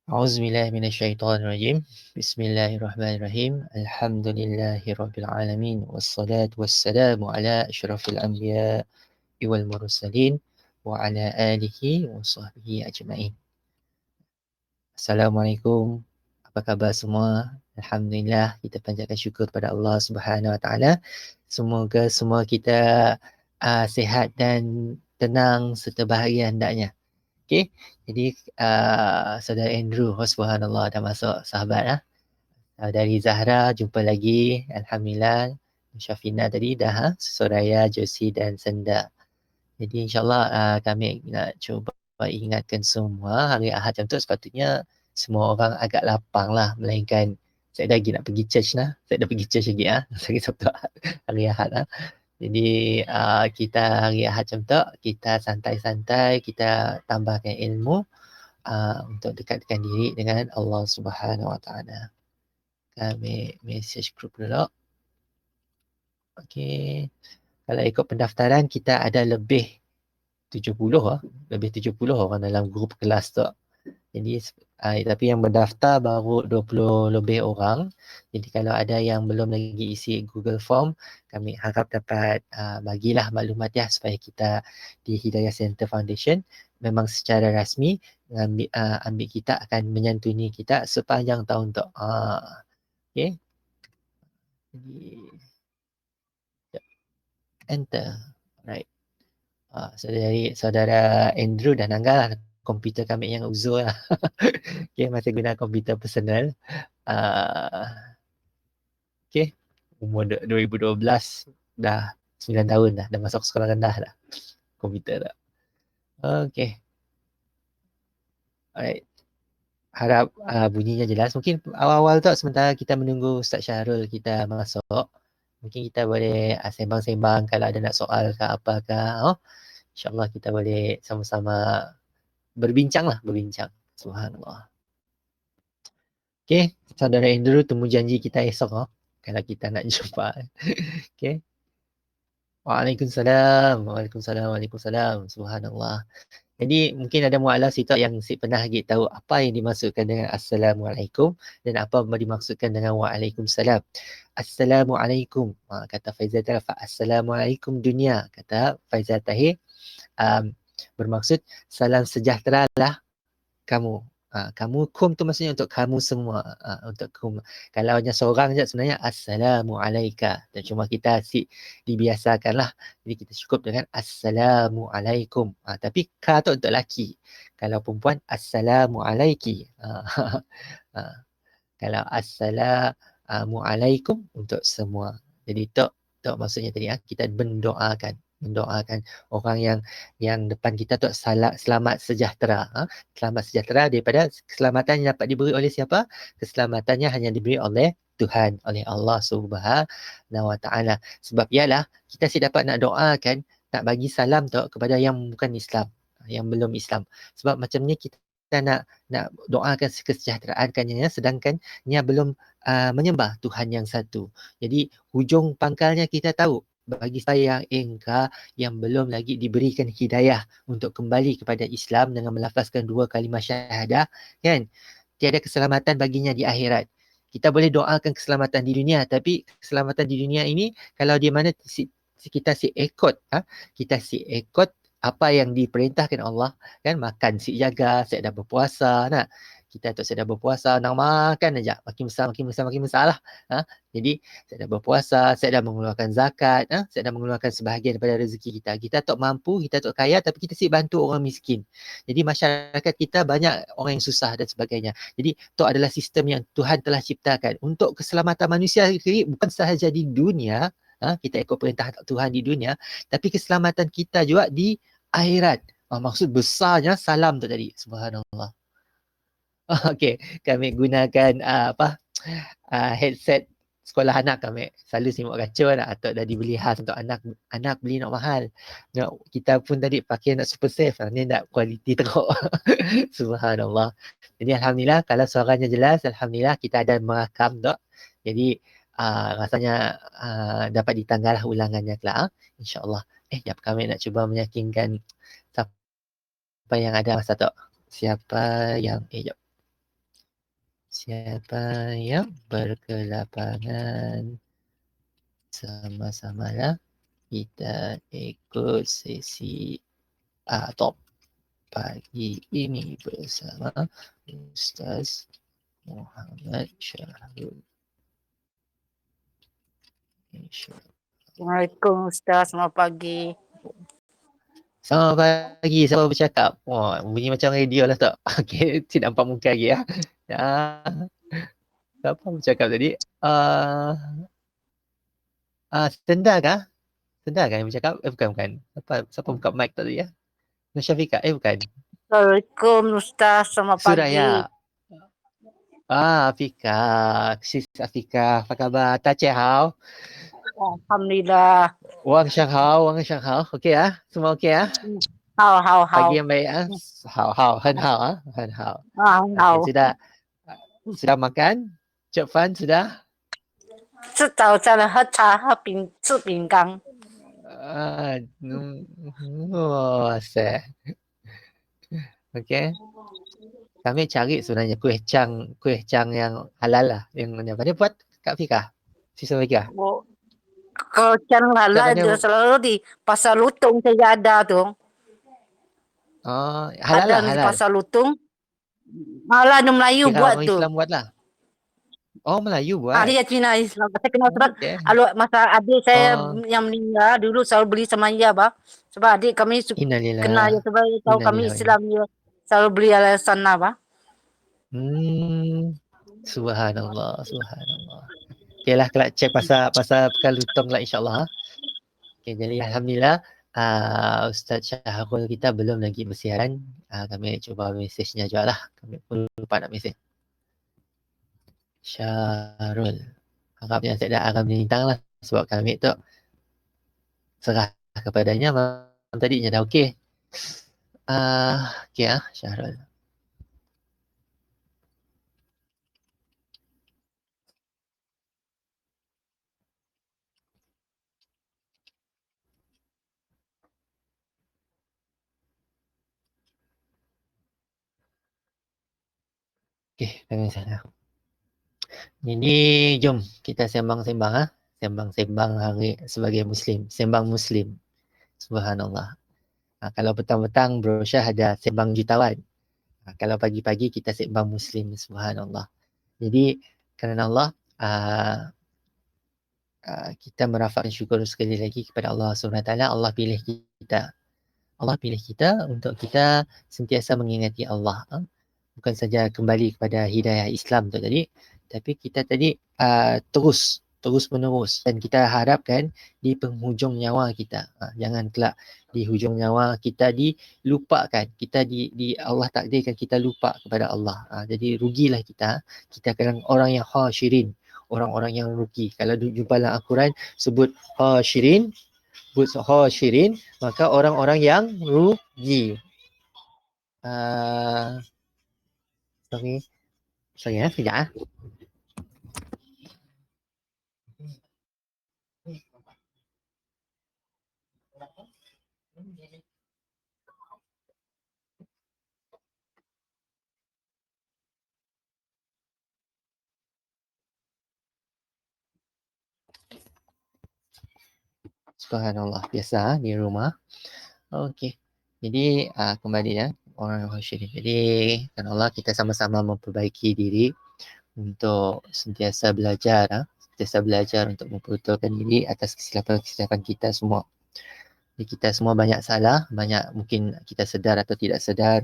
A'udzubillahi minasyaitonirrajim. Bismillahirrahmanirrahim. Alhamdulillahirabbil alamin wassalatu wassalamu ala asyrafil anbiya'i wal mursalin wa ala alihi wa sahbihi ajma'in. Assalamualaikum. Apa khabar semua? Alhamdulillah, kita panjatkan syukur kepada Allah Subhanahu Wa Taala. Semoga semua kita sihat dan tenang serta bahagia hendaknya. Okey. Jadi saudara Andrew, subhanallah, dah masuk sahabat lah. Dari Zahra jumpa lagi. Alhamdulillah. Syafina tadi dah, Soraya, Josie dan Senda. Jadi insyaAllah kami nak cuba ingatkan semua hari Ahad macam tu sepatutnya semua orang agak lapang lah. Melainkan saya dah lagi nak pergi church lah. Saya dah pergi church lagi lah. Hari Sabtu hari Ahad lah. Jadi kita hari Ahad macam tu, kita santai-santai, kita tambahkan ilmu untuk dekatkan diri dengan Allah Subhanahu Wa Taala. Kami message group dulu. Okey. Kalau ikut pendaftaran kita ada lebih 70 lah. Lebih 70 orang dalam grup kelas tu. Jadi tapi yang berdaftar baru 20 lebih orang. Jadi kalau ada yang belum lagi isi Google Form, kami harap dapat bagilah maklumat ya supaya kita di Hidayah Center Foundation memang secara rasmi ambil kita akan menyantuni kita sepanjang tahun tu. Okey. Jadi enter. Right. Saudara Andrew dan Angga lah, komputer kami yang uzur lah. Okay, masih guna komputer personal. Okay, umur 2012 dah 9 tahun dah masuk sekolah rendah dah. Komputer dah. Okay. Alright. Harap bunyinya jelas. Mungkin awal-awal tu sementara kita menunggu Ustaz Syahrul kita masuk, mungkin kita boleh sembang-sembang kalau ada nak soal ke apa ke. InsyaAllah kita boleh sama-sama berbincang. Subhanallah. Okay, saudara Andrew, temu janji kita esok kalau kita nak jumpa. Okay. Waalaikumsalam. Subhanallah. Jadi mungkin ada mualaf situ yang pernah lagi tahu apa yang dimaksudkan dengan Assalamualaikum dan apa yang dimaksudkan dengan Waalaikumsalam. Assalamualaikum, kata Faizal Tahir. Assalamualaikum dunia, kata Faizal Tahir. Bermaksud salam sejahtera lah kamu. Kamu kum tu maksudnya untuk kamu semua. Untuk kum. Kalau hanya seorang je sebenarnya Assalamualaikum. Dan cuma kita asyik dibiasakanlah. Jadi kita cukup dengan Assalamualaikum. Tapi ka tu untuk lelaki. Kalau perempuan Assalamualaiki. Kalau Assalamualaikum untuk semua. Jadi tu maksudnya tadi kita mendoakan orang yang depan kita tu selamat sejahtera. Selamat sejahtera daripada keselamatan yang dapat diberi oleh siapa? Keselamatannya hanya diberi oleh Tuhan, oleh Allah Subhanahu Wa Taala. Sebab ialah kita dapat nak doakan, nak bagi salam tu kepada yang bukan Islam, yang belum Islam. Sebab macam ni kita nak doakan kesejahteraannya sedangkan dia belum menyembah Tuhan yang satu. Jadi hujung pangkalnya kita tahu bagi saya yang belum lagi diberikan hidayah untuk kembali kepada Islam dengan melafazkan 2 kalimah syahadah, kan? Tiada keselamatan baginya di akhirat. Kita boleh doakan keselamatan di dunia, tapi keselamatan di dunia ini kalau di mana kita ikut apa yang diperintahkan Allah, kan? Makan jaga, saya dah berpuasa, nak kita tu saya dah berpuasa, nak makan aja makin besar lah. Jadi saya dah berpuasa, saya dah mengeluarkan zakat, saya dah mengeluarkan sebahagian daripada rezeki kita. Kita tak mampu, kita tak kaya, tapi kita bantu orang miskin. Jadi masyarakat kita banyak orang yang susah dan sebagainya. Jadi itu adalah sistem yang Tuhan telah ciptakan untuk keselamatan manusia sendiri, bukan sahaja di dunia. Kita ikut perintah Tuhan di dunia, tapi keselamatan kita juga di akhirat. Maksud besarnya salam tu tadi. Subhanallah. Okey, kami gunakan headset sekolah anak kami. Selalu simak kacau atau dah dibeli khas untuk anak beli nak mahal. Kita pun tadi pakai nak super safe. Ni nak kualiti teruk. Subhanallah. Jadi alhamdulillah kalau suaranya jelas, alhamdulillah kita ada merakam tu. Jadi rasanya dapat ditanggal ulangannya kelak. InsyaAllah. Jap kami nak cuba meyakinkan siapa yang ada masa tu. Siapa yang jap. Siapa yang berkelapangan, sama-samalah kita ikut sesi top pagi ini bersama Ustaz Muhammad Syahrul. Assalamualaikum Ustaz, selamat pagi. Selamat pagi, siapa bercakap? Wah, bunyi macam radio lah tak? Okey, tidak nampak muka lagi ya. Siapa bercakap tadi? Sendar kah? Sendar kan yang bercakap? Bukan. Siapa buka mic tadi ya? Nur Syafiqah? Bukan. Assalamualaikum Ustaz, selamat pagi. Suraya. Afika. Sis Afika, apa khabar? Tache hao. Alhamdulillah. Wang Shanghao. Okey ah? Semua okey ah? Hao. Pagi yang baik ah? Hao. Hen hao. Okey, sudah makan? Cek Fan sudah? 吃早餐了，喝茶，吃饼干。Asyik. Okey. Kami cari sebenarnya kuih cang yang halal lah. Yang apa dia buat Kak Fika? Sisa lagi ah? Kalau cang halal dia selalu di Pasar Lutung saja ada tu. Halal ada lah, di halal. Pasar Lutung. Malah ada Melayu Kira buat orang tu. Islam buat lah. Oh, Melayu buat. Dia Cina Islam. Saya kenal sebab Okay. masa adik saya yang meninggal dulu selalu beli sama dia bah. Sebab adik kami kenal dia sebab dia tahu kami Islam dia selalu beli ala sana bah. Subhanallah. Okay lah, kelak cek pasal Pekan Lutung lah insyaAllah. Okay, jadi Alhamdulillah Ustaz Syahrul kita belum lagi bersiaran. Kami cuba mesejnya juga lah. Kami pun lupa nak mesej. Syahrul. Harapnya saya dah akan bintang lah. Sebab kami tu serah kepadanya malam tadinya dah okey. Okey Syahrul. Okey, kami sana. Jadi jom kita sembang-sembang Sembang-sembang hari sebagai Muslim. Sembang Muslim. Subhanallah. Kalau petang-petang Bro Syah ada sembang jutawan. Kalau pagi-pagi kita sembang Muslim. Subhanallah. Jadi kerana Allah kita merafakkan syukur sekali lagi kepada Allah SWT. Allah pilih kita untuk kita sentiasa mengingati Allah. Bukan saja kembali kepada hidayah Islam tu tadi, tapi kita tadi terus menerus, dan kita harapkan di penghujung nyawa kita, jangan kelak di hujung nyawa kita dilupakan, kita di Allah takdirkan kita lupa kepada Allah. Jadi rugilah kita kadang orang yang khasyirin, orang-orang yang rugi. Kalau jumpa dalam Al-Quran sebut khasyirin, maka orang-orang yang rugi. Sorry sekejap. Subhanallah, biasa di rumah. Okey. Jadi kembali ya orang yang khasyirin. Jadi kan Allah, kita sama-sama memperbaiki diri untuk sentiasa belajar untuk memperbetul diri atas kesilapan kita semua. Jadi kita semua banyak salah, banyak mungkin kita sedar atau tidak sedar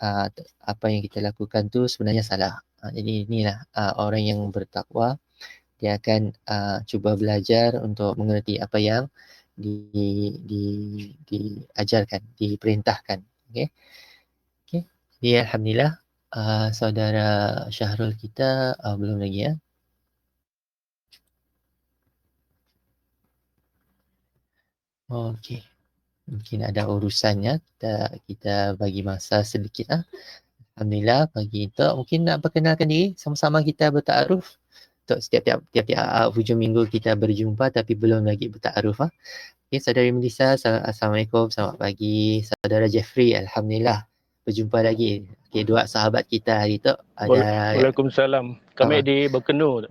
apa yang kita lakukan tu sebenarnya salah. Jadi inilah orang yang bertakwa, dia akan cuba belajar untuk mengerti apa yang diajarkan, diperintahkan. Okey. Jadi alhamdulillah saudara Syahrul kita belum lagi ya. Okey. Mungkin ada urusannya, kita bagi masa sedikit Alhamdulillah pagi itu mungkin nak perkenalkan diri, sama-sama kita bertaaruf. Untuk setiap hujung minggu kita berjumpa tapi belum lagi bertaaruf. Okay, saudari Melissa, Assalamualaikum, selamat pagi. Saudara Jeffrey, Alhamdulillah berjumpa lagi. Okey, dua sahabat kita hari tu ada Waalaikumsalam. Kami di Bekenu.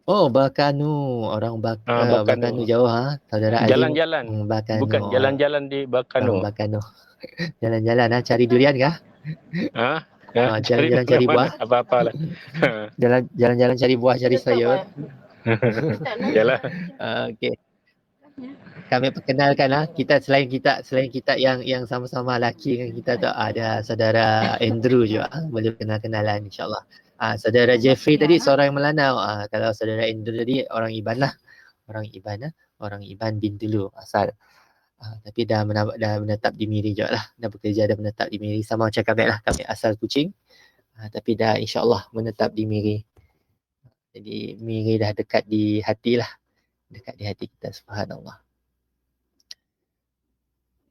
Bakanu, orang Bekenu. Bakanu jauh saudara Azim. Jalan-jalan. Bakanu. Bukan jalan-jalan di Bekenu. Bakanu. Jalan-jalan cari durian kah? Jalan-jalan cari buah. Apa-apalah. Jalan-jalan cari buah, cari sayur. Yalah. Okey. Kami perkenalkan kita selain kita yang sama-sama lelaki dengan kita tu ada saudara Andrew juga, boleh kenal-kenalan insya-Allah. Saudara Jeffrey tadi seorang yang Melanau. Kalau saudara Andrew tadi orang Iban lah. Orang Iban Bintulu asal. Tapi dah menetap di Miri juga lah. Dah bekerja, dah menetap di Miri. Sama macam kami lah. Kami asal Kuching. Tapi dah insya-Allah menetap di Miri. Jadi Miri dah dekat di hati lah. Dekat di hati kita, subhanallah.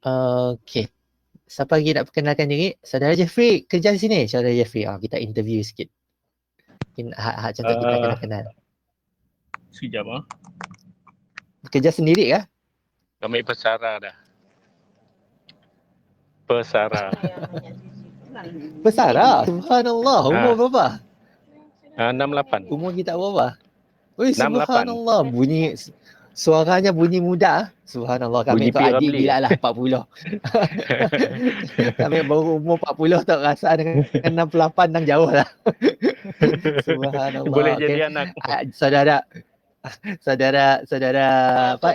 Okey. Siapa lagi nak perkenalkan diri? Saudara Jeffrey kerja di sini. Saudara Jeffrey, kita interview sikit. Mungkin hak contoh kita kena kenal. Sekejap Kerja sendiri kah? Kami pesara dah. Pesara. Pesara? Subhanallah. Umur berapa? 68. Umur kita berapa? Oi, 68. subhanallah. Suaranya bunyi muda. Subhanallah. Kami tu adik gila lah 40. Kami baru umur 40 tak rasa dengan 68 dah jauh lah. Subhanallah. Boleh jadi anak. Saudara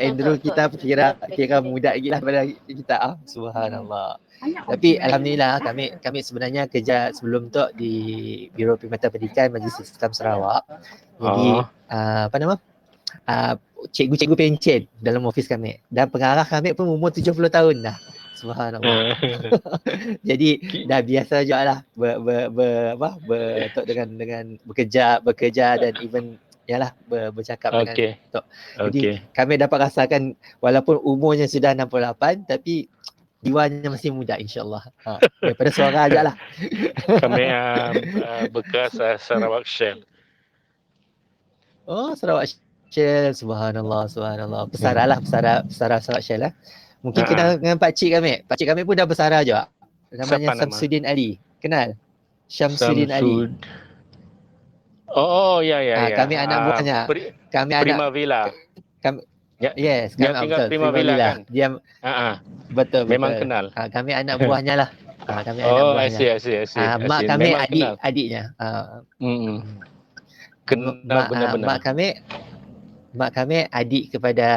Andrew kita kira muda lagi lah pada kita. Subhanallah. Tapi alhamdulillah kami sebenarnya kerja sebelum tu di Biro Perkhidmatan Pendidikan Majlis Islam Sarawak. Jadi cikgu-cikgu pencen dalam ofis kami. Dan pengarah kami pun umur 70 tahun dah. Subhanallah. Jadi dah biasa je lah dengan bekerja dan even bercakap dengan Tok. Jadi kami dapat rasakan walaupun umurnya sudah 68 tapi jiwanya masih muda insya-Allah. Daripada suara ajalah. Kami bekas Sarawak Shell. Oh, Sarawak Shell, subhanallah. Pesara Sarawak Shell lah. Mungkin kenal dengan Pak Cik kami. Pak Cik kami pun dah bersara juga. Namanya Syamsuddin Ali. Kenal? Syamsuddin Ali. Oh, ya. Kami anak buahnya. Kami Prima anak Villa. Yes, kami tinggal Prima Villa kan. Dia betul. Memang kenal. Kami anak buahnya lah. Kami anak buahnya. I see. Mak kami adiknya. Kenal benar-benar. Mak kami adik kepada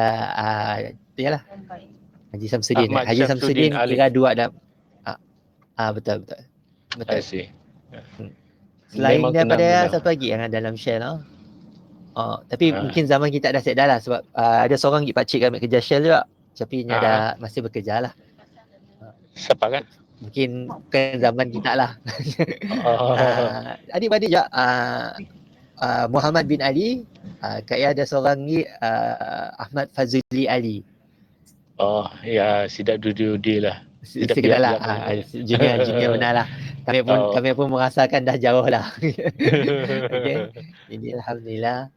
Haji Samsudin. Haji Samsudin kira dua dah. Betul. I see. Selain daripada satu lagi yang dalam Shell tapi mungkin zaman kita dah set dah lah sebab ada seorang pakcik kami kerja Shell juga tapi dah masih bekerja lah. Siapa kan? Mungkin bukan zaman kita lah. Adik-adik juga Muhammad bin Ali, ada seorang ni Ahmad Fazuli Ali. Oh ya, sidak dudi lah. Sikit lah. Junior benar lah. Kami pun merasakan dah jauh lah. Okay. Jadi Alhamdulillah.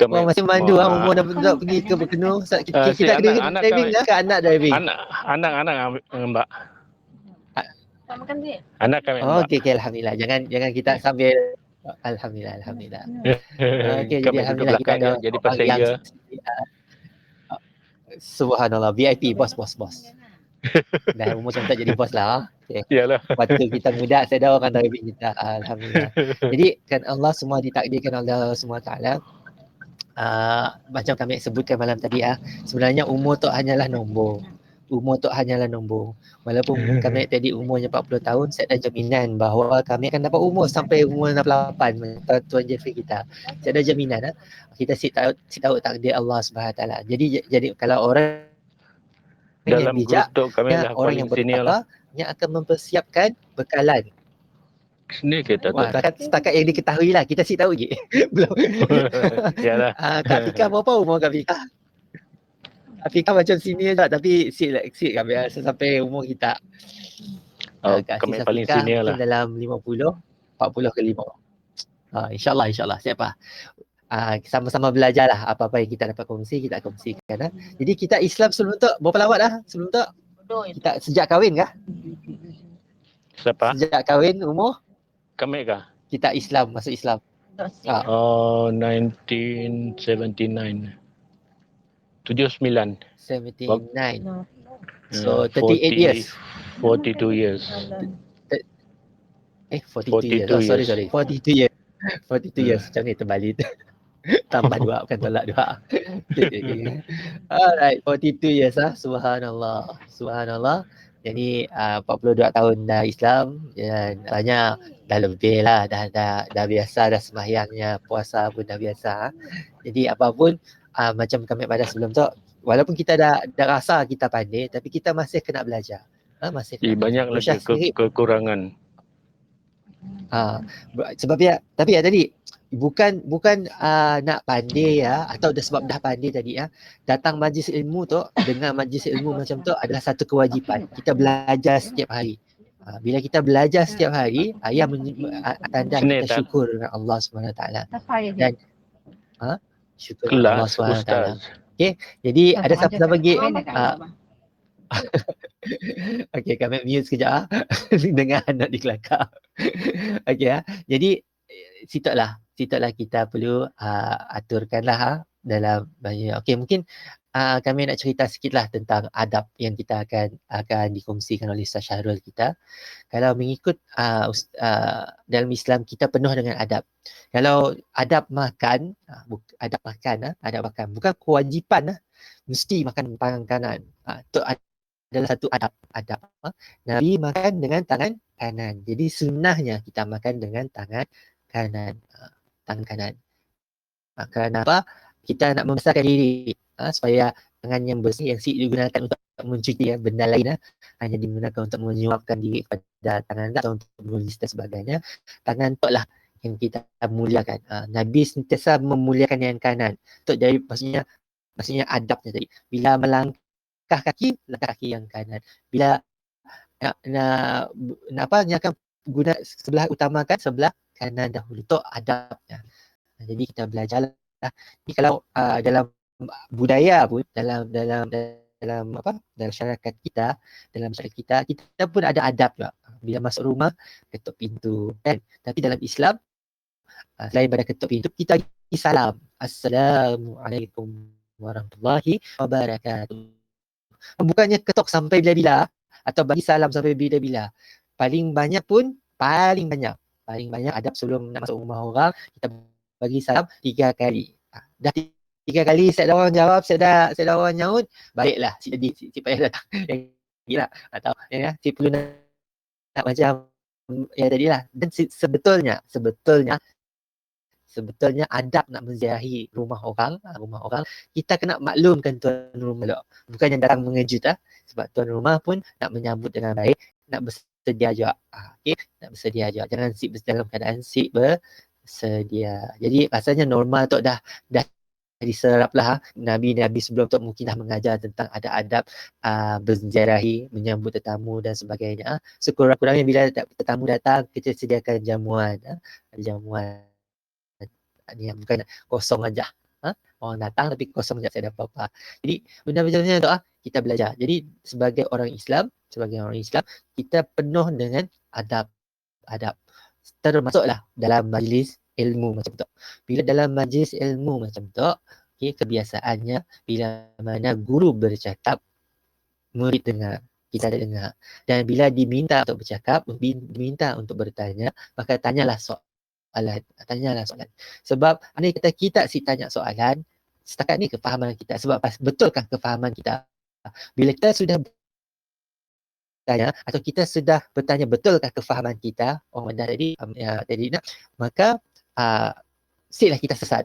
Masih mandu umur dah pergi ke Bekenu. Kita kena driving ke anak driving? Anak Mbak. Anak kami. Okey, Alhamdulillah. Jangan kita sambil Alhamdulillah. Okey, jadi Alhamdulillah kita ada jadi passenger. Subhanallah, VIP, bos. Dah umur contoh jadi bos lah. Okay. Iyalah. Waktu kita muda, saya dah orang driving kita. Alhamdulillah. Jadi kan Allah semua ditakdirkan Allah SWT. Macam kami sebutkan malam tadi sebenarnya umur tu hanyalah nombor. Walaupun kami tadi umurnya 40 tahun, saya ada jaminan bahawa kami akan dapat umur sampai umur 68 Tuan Jeffrey kita. Saya ada jaminan kita si tahu takdir Allah SWT. Jadi kalau orang dalam yang bijak, kami orang yang bertakwa yang akan mempersiapkan bekalan. Sini kita tu. Setakat yang diketahui lah, kita tahu je. Belum. Yalah. Kak Fika berapa umur Kak Fika? Kak Fika macam senior tak, tapi sit kami sampai umur kita. Kami paling senior lah. Dalam 50, 40 ke 5. InsyaAllah siapa? Sama-sama belajar lah apa-apa yang kita dapat kongsi, kita kongsikan. Jadi kita Islam sebelum tu berapa lama dah? Sebelum tu kita sejak kahwin kah? Siapa? Sejak kahwin umur? Kami kah? Kita Islam, masuk Islam. 1979. 79. 79. So 38 40, years. 42 years. 42 years. 42 Oh, sorry. years. 42 years. 42 years. Macam ni terbalik. Tambah 2, bukan tolak 2. Okay. Alright, 42 years lah. Subhanallah. Subhanallah. Jadi 42 tahun dah Islam dan banyak dah lebih lah, dah biasa dah sembahyangnya, puasa pun dah biasa. Jadi apapun macam kami pada sebelum tu, walaupun kita dah rasa kita pandai, tapi kita masih kena belajar. Masih kena Banyak belajar. lagi kekurangan. Sebab ya, tapi ya tadi bukan nak pandai ya, atau sebab dah pandai tadi ya, datang majlis ilmu tu dengan majlis ilmu macam tu adalah satu kewajipan. Kita belajar setiap hari. Bila kita belajar setiap hari, ia tanda kita syukur dengan Allah SWT. Dan syukur dengan Allah SWT. Okay, jadi ada siapa bagi okay, kami mute sekejap dengan anak di kelakar. Okay, jadi situlah kita perlu aturkanlah dalam banyak. Okay, mungkin kami nak cerita sikitlah tentang adab yang kita akan dikongsikan oleh Ustaz Syahrul kita. Kalau mengikut dalam Islam, kita penuh dengan adab. Kalau adab makan, adab makan bukan kewajipan mesti makan tangan kanan. Itu adalah satu adab. Nabi makan dengan tangan kanan. Jadi sunnahnya kita makan dengan tangan kanan. Kenapa? Kita nak membesarkan diri supaya tangan yang bersih yang digunakan untuk mencuci benda lain hanya digunakan untuk menyuapkan diri kepada tangan atau untuk menulis dan sebagainya. Tangan tu lah yang kita muliakan. Nabi sentiasa memuliakan yang kanan. Itu jadi maksudnya adabnya tadi. Bila melangkah langkah kaki yang kanan. Bila nak akan guna sebelah utamakan sebelah kanan dahulu. Itu adabnya. Jadi kita belajarlah. Jadi kalau dalam budaya pun dalam masyarakat kita, kita pun ada adab juga. Bila masuk rumah, ketuk pintu kan. Tapi dalam Islam, selain pada ketuk pintu, kita bagi salam. Assalamualaikum warahmatullahi wabarakatuh. Bukannya ketuk sampai bila-bila atau bagi salam sampai bila-bila. Paling banyak adab sebelum nak masuk rumah orang, kita bagi salam 3 kali. Dah 3 kali set orang jawab, set dah orang nyaut, baiklah si payah datang. Yang gila atau si perlu nak macam ya tadilah. Dan sebetulnya adab nak menziarahi rumah orang, kita kena maklumkan tuan rumah tu. Bukan yang datang mengejut sebab tuan rumah pun nak menyambut dengan baik, nak bersedia juga. Nak bersedia juga. Jangan dalam keadaan bersedia. Jadi rasanya normal tu dah diserap lah. Nabi sebelum tu mungkin dah mengajar tentang ada adab berziarahi, menyambut tetamu dan sebagainya. Sekurang-kurangnya bila tetamu datang, kita sediakan jamuan. Yang bukan kosong aja. Orang datang tapi kosong aja, tak ada apa-apa. Jadi benda-benda tu kita belajar. Jadi sebagai orang Islam, kita penuh dengan adab. Termasuklah dalam majlis ilmu macam tu. Bila dalam majlis ilmu macam tu, kebiasaannya bila mana guru bercakap, murid dengar, kita ada dengar. Dan bila diminta untuk bercakap, diminta untuk bertanya, maka tanyalah soalan. Sebab andai kata kita tanya soalan, setakat ni kefahaman kita. Sebab betulkah kefahaman kita? Bila kita sudah tanya atau kita sudah bertanya betulkah kefahaman kita, orang tadi maka silah kita sesat.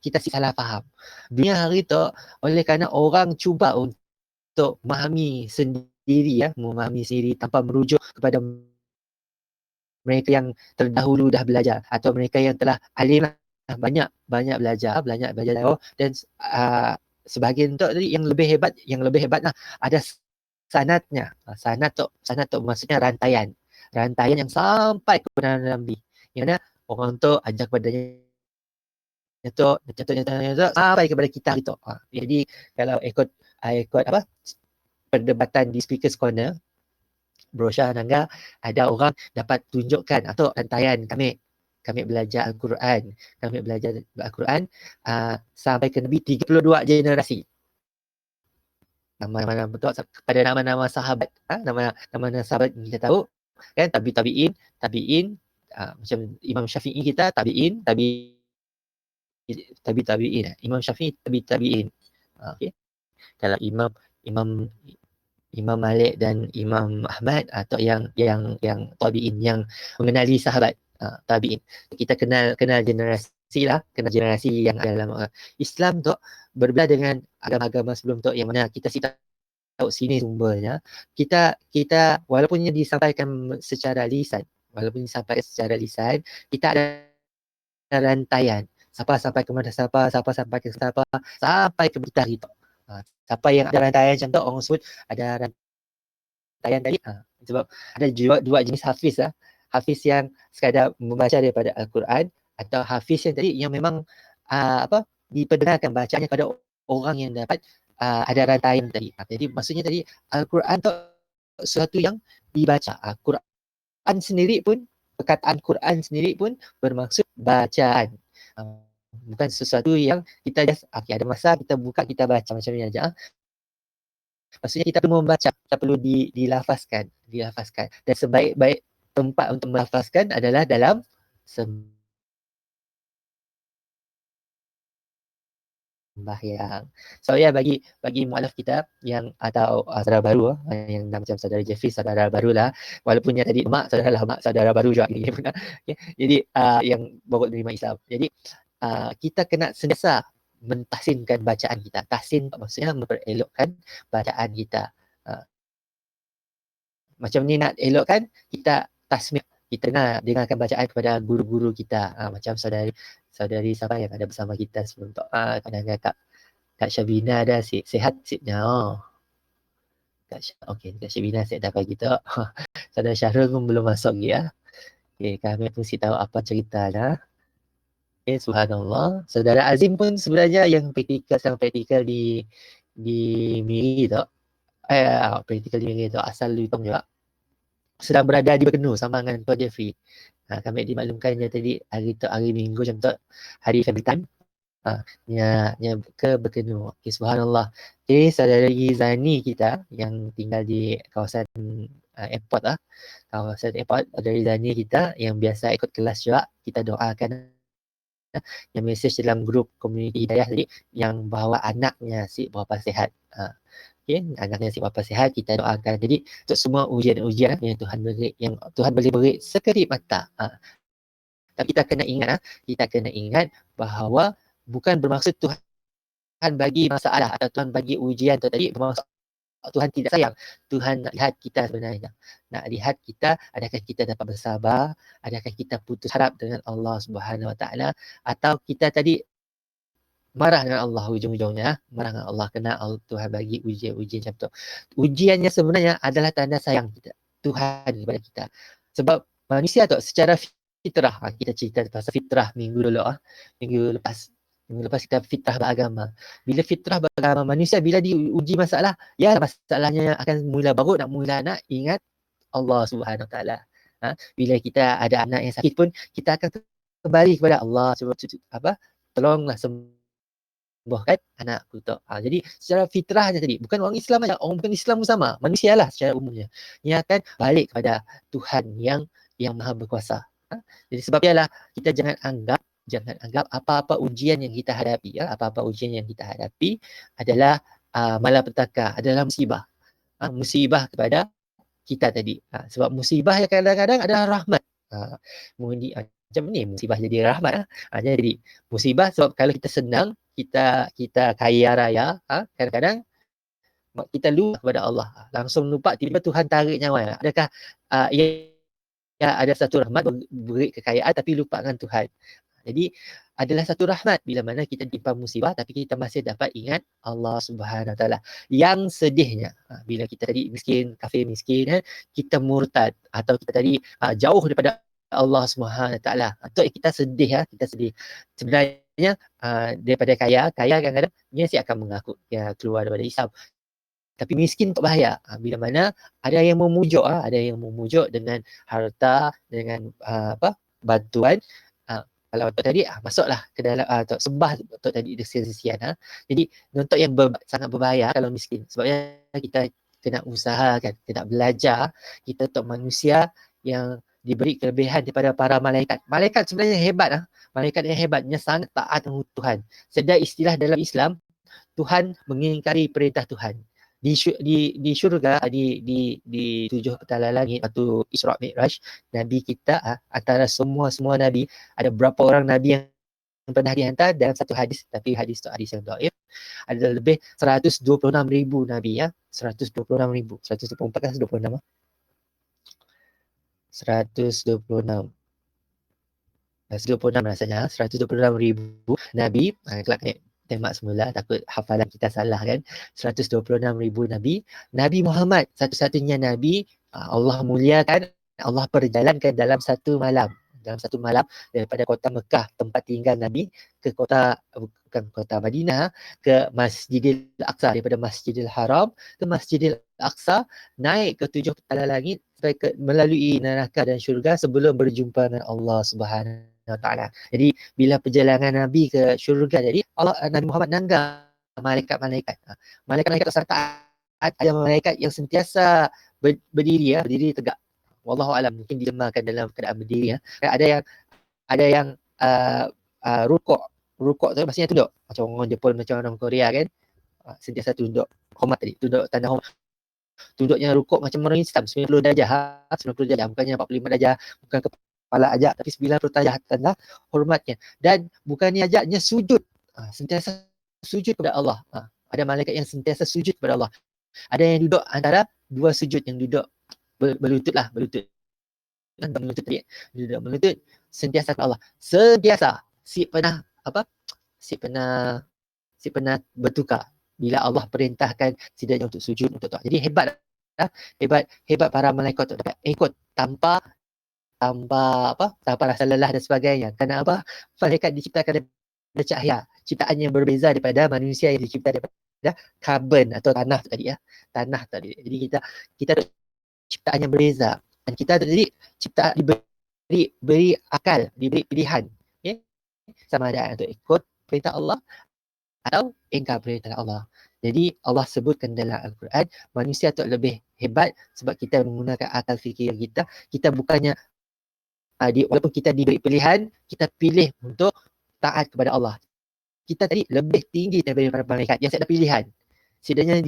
Kita salah faham. Dunia hari tu oleh kerana orang cuba untuk memahami sendiri tanpa merujuk kepada mereka yang terdahulu dah belajar atau mereka yang telah alim banyak belajar dan sebahagian tu tadi yang lebih hebat lah, ada sanatnya. Sanat tu maksudnya rantaian yang sampai kepada Nabi. Yang mana orang tu ajak kepadanya sampai kepada kita itu. Jadi kalau ikut perdebatan di Speaker's Corner, brosur Nangga, ada orang dapat tunjukkan atau rantaian kami belajar Al-Quran. Kami belajar Al-Quran sampai ke Nabi 32 generasi. Nama-nama betul pada nama-nama sahabat. Nama-nama sahabat kita tahu kan, tabi'in, macam Imam Syafi'i kita tabi'in, Imam Syafi'i tabi'in. Okey. Kalau Imam Malik dan Imam Ahmad atau yang tabi'in yang mengenali sahabat tabi'in. Kita kenal generasi lah, kenal generasi yang ada dalam Islam tu berbeza dengan agama-agama sebelum tu yang mana kita tahu sini sumbernya. Kita walaupun disampaikan secara lisan, kita ada rantaian. Siapa sampai ke mana siapa sampai ke siapa, sampai ke berita itu. Siapa yang ada rantaian macam tu, orang sebut ada rantaian tadi. Sebab ada dua jenis hafiz lah. Hafiz yang sekadar membaca daripada Al-Quran, atau hafiz yang tadi yang memang diperdengarkan bacanya kepada orang yang dapat ada rantaian tadi. Jadi maksudnya tadi Al-Quran tu sesuatu yang dibaca. Quran sendiri pun, perkataan Quran sendiri pun bermaksud bacaan. Bukan sesuatu yang kita just ada masa kita buka kita baca macam ni aja. Maksudnya kita perlu membaca, kita perlu dilafazkan. Dan sebaik-baik tempat untuk melafazkan adalah dalam sembahyang. So bagi mualaf kita yang atau saudara baru yang macam saudara Jeffrey, saudara barulah, walaupun yang tadi mak saudara baru juga okay. Jadi yang baru menerima Islam. Jadi kita kena sentiasa mentahsinkan bacaan kita. Tahsin maksudnya memperelokkan bacaan kita. Macam ni nak elokkan, kita tasmih, kita nak dengarkan bacaan kepada guru-guru kita. Macam saudari siapa yang ada bersama kita sebelum tu. Kadang-kadang Kak Syabina ada sihat siknya. Kak Syabina sihat dah pagi tu. Saudara Syahrul pun belum masuk lagi ya. Okay, kami pun mesti tahu apa ceritanya. Okay, subhanallah. Saudara Azim pun sebenarnya yang praktikal di Miri tu. Praktikal di Miri tu asal Lutong juga. Sedang berada di Berkenu sama dengan Tuan Jeffrey. Kami dimaklumkannya tadi hari Minggu macam tu, hari family time. Nya ke Berkenu. Okay, subhanallah. Okay, saudara Zani kita yang tinggal di kawasan airport lah. Kawasan airport, saudara Zani kita yang biasa ikut kelas juga, kita doakan yang mesej dalam grup komuniti hidayah tadi yang bahawa anaknya berapa sihat. Okay, anaknya berapa sihat, kita doakan. Jadi untuk semua ujian-ujian yang Tuhan boleh beri sekedip mata. Tapi kita kena ingat bahawa bukan bermaksud Tuhan bagi masalah atau Tuhan bagi ujian tu tadi bermaksud Tuhan tidak sayang. Tuhan nak lihat kita sebenarnya. Nak lihat kita, adakah kita dapat bersabar, adakah kita putus harap dengan Allah Subhanahu Wa Taala, atau kita tadi marah dengan Allah ujung-ujungnya. Marah dengan Allah kena Tuhan bagi ujian-ujian macam tu. Ujiannya sebenarnya adalah tanda sayang kita, Tuhan kepada kita. Sebab manusia tu secara fitrah, kita cerita pasal fitrah minggu lepas kita fitrah beragama. Bila fitrah beragama manusia, bila diuji masalah, ya masalahnya akan mula baru nak ingat Allah Subhanahu Wa Taala. Bila kita ada anak yang sakit pun, kita akan kembali kepada Allah. Tolonglah sembuhkan anakku tu. Jadi secara fitrahnya tadi, bukan orang Islam aja, orang bukan Islam pun sama, manusialah secara umumnya yang akan balik kepada Tuhan yang Maha Berkuasa. Jadi sebab ialah kita jangan anggap apa-apa ujian yang kita hadapi, adalah malapetaka, adalah musibah. Musibah kepada kita tadi. Sebab musibah yang kadang-kadang adalah rahmat. Macam ni musibah jadi rahmat. Jadi musibah sebab kalau kita senang, kita kaya raya, kadang-kadang kita lupa kepada Allah. Langsung lupa, tiba-tiba Tuhan tarik nyawa. Adakah ada satu rahmat beri kekayaan tapi lupa dengan Tuhan. Jadi adalah satu rahmat bila mana kita ditimpa musibah tapi kita masih dapat ingat Allah Subhanahu Wa Taala. Yang sedihnya bila kita tadi kafir miskin, kita murtad atau kita tadi jauh daripada Allah Subhanahu Wa Taala. Atau kita sedih kita sedih. Sebenarnya daripada kaya kadang-kadang dia mesti akan mengaku keluar daripada Islam. Tapi miskin tak bahaya. Bila mana ada yang memujuk, ada yang memujuk dengan harta, dengan bantuan. Kalau Tok tadi masuklah ke dalam Tok sembah Tok tadi kesian-kesian. Jadi untuk yang sangat berbahaya kalau miskin. Sebabnya kita kena usaha kan, kita belajar. Kita Tok manusia yang diberi kelebihan daripada para malaikat. Malaikat sebenarnya hebat. Malaikat yang hebatnya sangat taat dengan Tuhan. Sedar istilah dalam Islam, Tuhan mengingkari perintah Tuhan. Di syurga, di 7 petala langit atau Isra Mi'raj, Nabi kita antara semua Nabi, ada berapa orang Nabi yang pernah dihantar dalam satu hadis, tapi hadis itu hadis yang dhaif, ada lebih 126,000 Nabi 126,000, 124 kan 126 126 126 rasanya, 126,000 Nabi. Kelak tembak semula, takut hafalan kita salah kan. 126,000 Nabi. Nabi Muhammad satu-satunya Nabi Allah muliakan, Allah perjalankan dalam satu malam. Daripada kota Mekah, tempat tinggal Nabi, ke bukan kota Madinah, ke Masjidil Aqsa. Daripada Masjidil Haram ke Masjidil Aqsa, naik ke 7 petala langit, melalui neraka dan syurga sebelum berjumpa dengan Allah Subhanahu Wa Taala. Jadi bila perjalanan Nabi ke syurga, jadi Nabi Muhammad nanggap malaikat-malaikat. Malaikat-malaikat tersebut ada malaikat yang sentiasa berdiri tegak. Wallahu alam, mungkin dijemakan dalam keadaan berdiri. Ada yang rukuk tu maksudnya tunduk. Macam orang Jepun, macam orang Korea kan. Sentiasa tunduk. Hormat tadi, tunduk tanda hormat. Tunduknya rukuk macam orang Islam 90 darjah, 90 darjah, bukannya 45 darjah, bukan kepala ajak, tapi 90 darjah tanda hormatnya. Dan bukannya ajaknya sujud, sentiasa sujud kepada Allah. Ada malaikat yang sentiasa sujud kepada Allah. Ada yang duduk antara dua sujud, yang duduk berlutut duduk berlutut, sentiasa kepada Allah. Sentiasa si pernah bertukar bila Allah perintahkan sidanya untuk sujud untuk Tuhan. Jadi hebat para malaikat untuk dapat ikut tanpa rasa lelah dan sebagainya. Kerana malaikat diciptakan daripada cahaya, ciptaan yang berbeza daripada manusia yang dicipta daripada karbon atau tanah tadi. Tanah tadi. Jadi kita ciptaan yang berbeza, dan kita tadi ciptaan diberi akal, diberi pilihan. Okay? Sama ada untuk ikut perintah Allah atau ingkar perintah Allah. Jadi Allah sebutkan dalam Al-Quran, manusia tu lebih hebat sebab kita menggunakan akal fikir kita. Kita bukannya walaupun kita diberi pilihan, kita pilih untuk taat kepada Allah. Kita tadi lebih tinggi daripada para malaikat yang tak ada pilihan. Setidaknya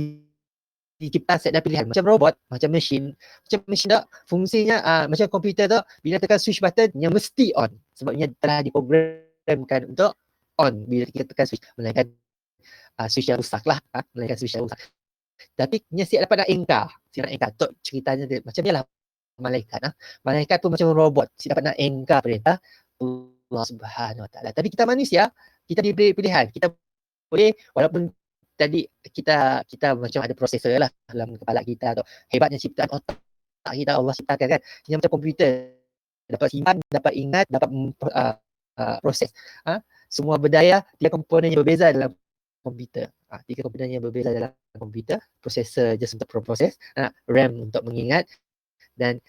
dicipta tak ada pilihan. Macam robot, macam mesin tak, fungsinya macam komputer tu, bila tekan switch button, yang mesti on. Sebabnya telah diprogramkan untuk on bila kita tekan switch. Melainkan switch yang rusak lah. Melainkan switch yang rusak. Tapi siap dapat nak ingkar. Tok ceritanya dia, macam ni lah malaikat. Malaikat pun macam robot. Siap dapat nak ingkar perintah Allah Subhanahu Wa Taala. Tapi kita manusia, kita diberi pilihan. Kita boleh, walaupun tadi kita macam ada prosesor lah dalam kepala kita tu. Hebatnya ciptaan otak kita Allah ciptakan kan. Yang macam komputer. Dapat simpan, dapat ingat, dapat proses. Semua berdaya, 3 komponen yang berbeza dalam komputer. 3 komponen yang berbeza dalam komputer. Prosesor just untuk proses, RAM untuk mengingat, dan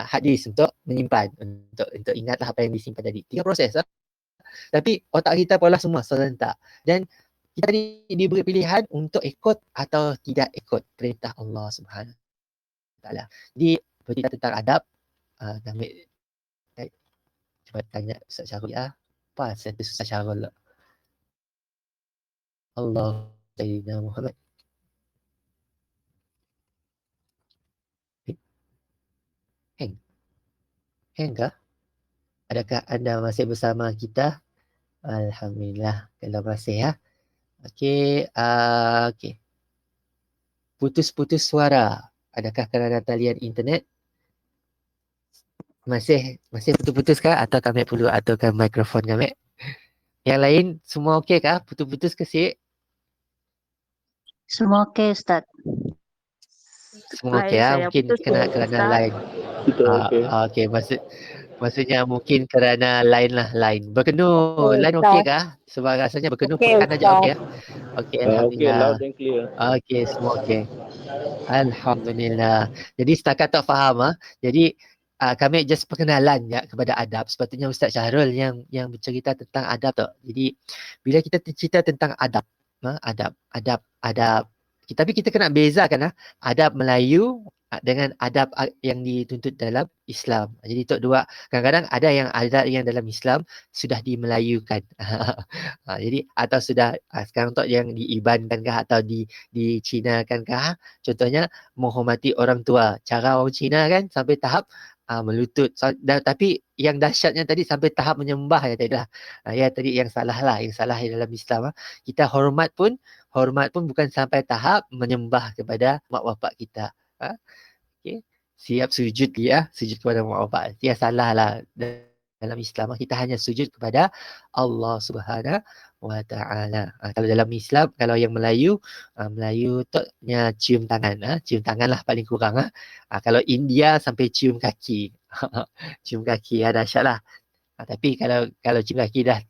hard disk untuk menyimpan, untuk ingatlah apa yang disimpan tadi. 3 proses. Tapi otak kita pula semua serentak. Dan kita diberi pilihan untuk ikut atau tidak ikut perintah Allah Subhanahu Wa Taala. Jadi bercerita tentang adab, cuba tanya Ustaz Syarul apa sentence Ustaz Syarul? Allah Sayyidina Muhammad. Hang kah? Adakah anda masih bersama kita? Alhamdulillah, kalau masih Okey, okey. Putus-putus suara. Adakah kerana talian internet? Masih putus-putus kah? Atau kami perlu aturkan mikrofon kami? Yang lain semua okey kah? Putus-putus ke Sik? Semua okey Ustaz. Semua okey Mungkin kena kerana lain. Kita okey. Okey, Maksudnya mungkin kerana line lah, line. Berkenur, line okey Ustaz. kah? Sebab rasanya berkenur Okey, pekan aja okey Ustaz. ya? Okey, Okay, loud Alhamdulillah. and clear. Okey, semua okey. Alhamdulillah. Jadi setakat tak faham Jadi kami just perkenalan ya kepada adab. Sepatutnya Ustaz Syahrul yang bercerita tentang adab tu. Jadi bila kita cerita tentang adab, adab. Tapi kita kena bezakan adab Melayu dengan adab yang dituntut dalam Islam. Jadi tu dua. Kadang-kadang ada yang adab yang dalam Islam sudah dimelayukan. Jadi atau sudah sekarang tu yang diibankan kah atau di Cina kan kah? Contohnya menghormati orang tua. Cara orang Cina kan sampai tahap melutut. Tapi yang dahsyatnya tadi sampai tahap menyembah ya tadi lah. Ya tadi yang salah lah. Yang salah dalam Islam. Kita hormat pun bukan sampai tahap menyembah kepada mak bapak kita. Okay. Siap sujud dia, sujud kepada mak bapak. Dia salah lah. Dalam Islam kita hanya sujud kepada Allah Subhanahu wa taala. Kalau dalam Islam, kalau yang Melayu, Melayu tu cium tangan, cium tangan lah paling kurang Kalau India sampai cium kaki. Cium kaki dahsyat lah. Tapi kalau cium kaki dah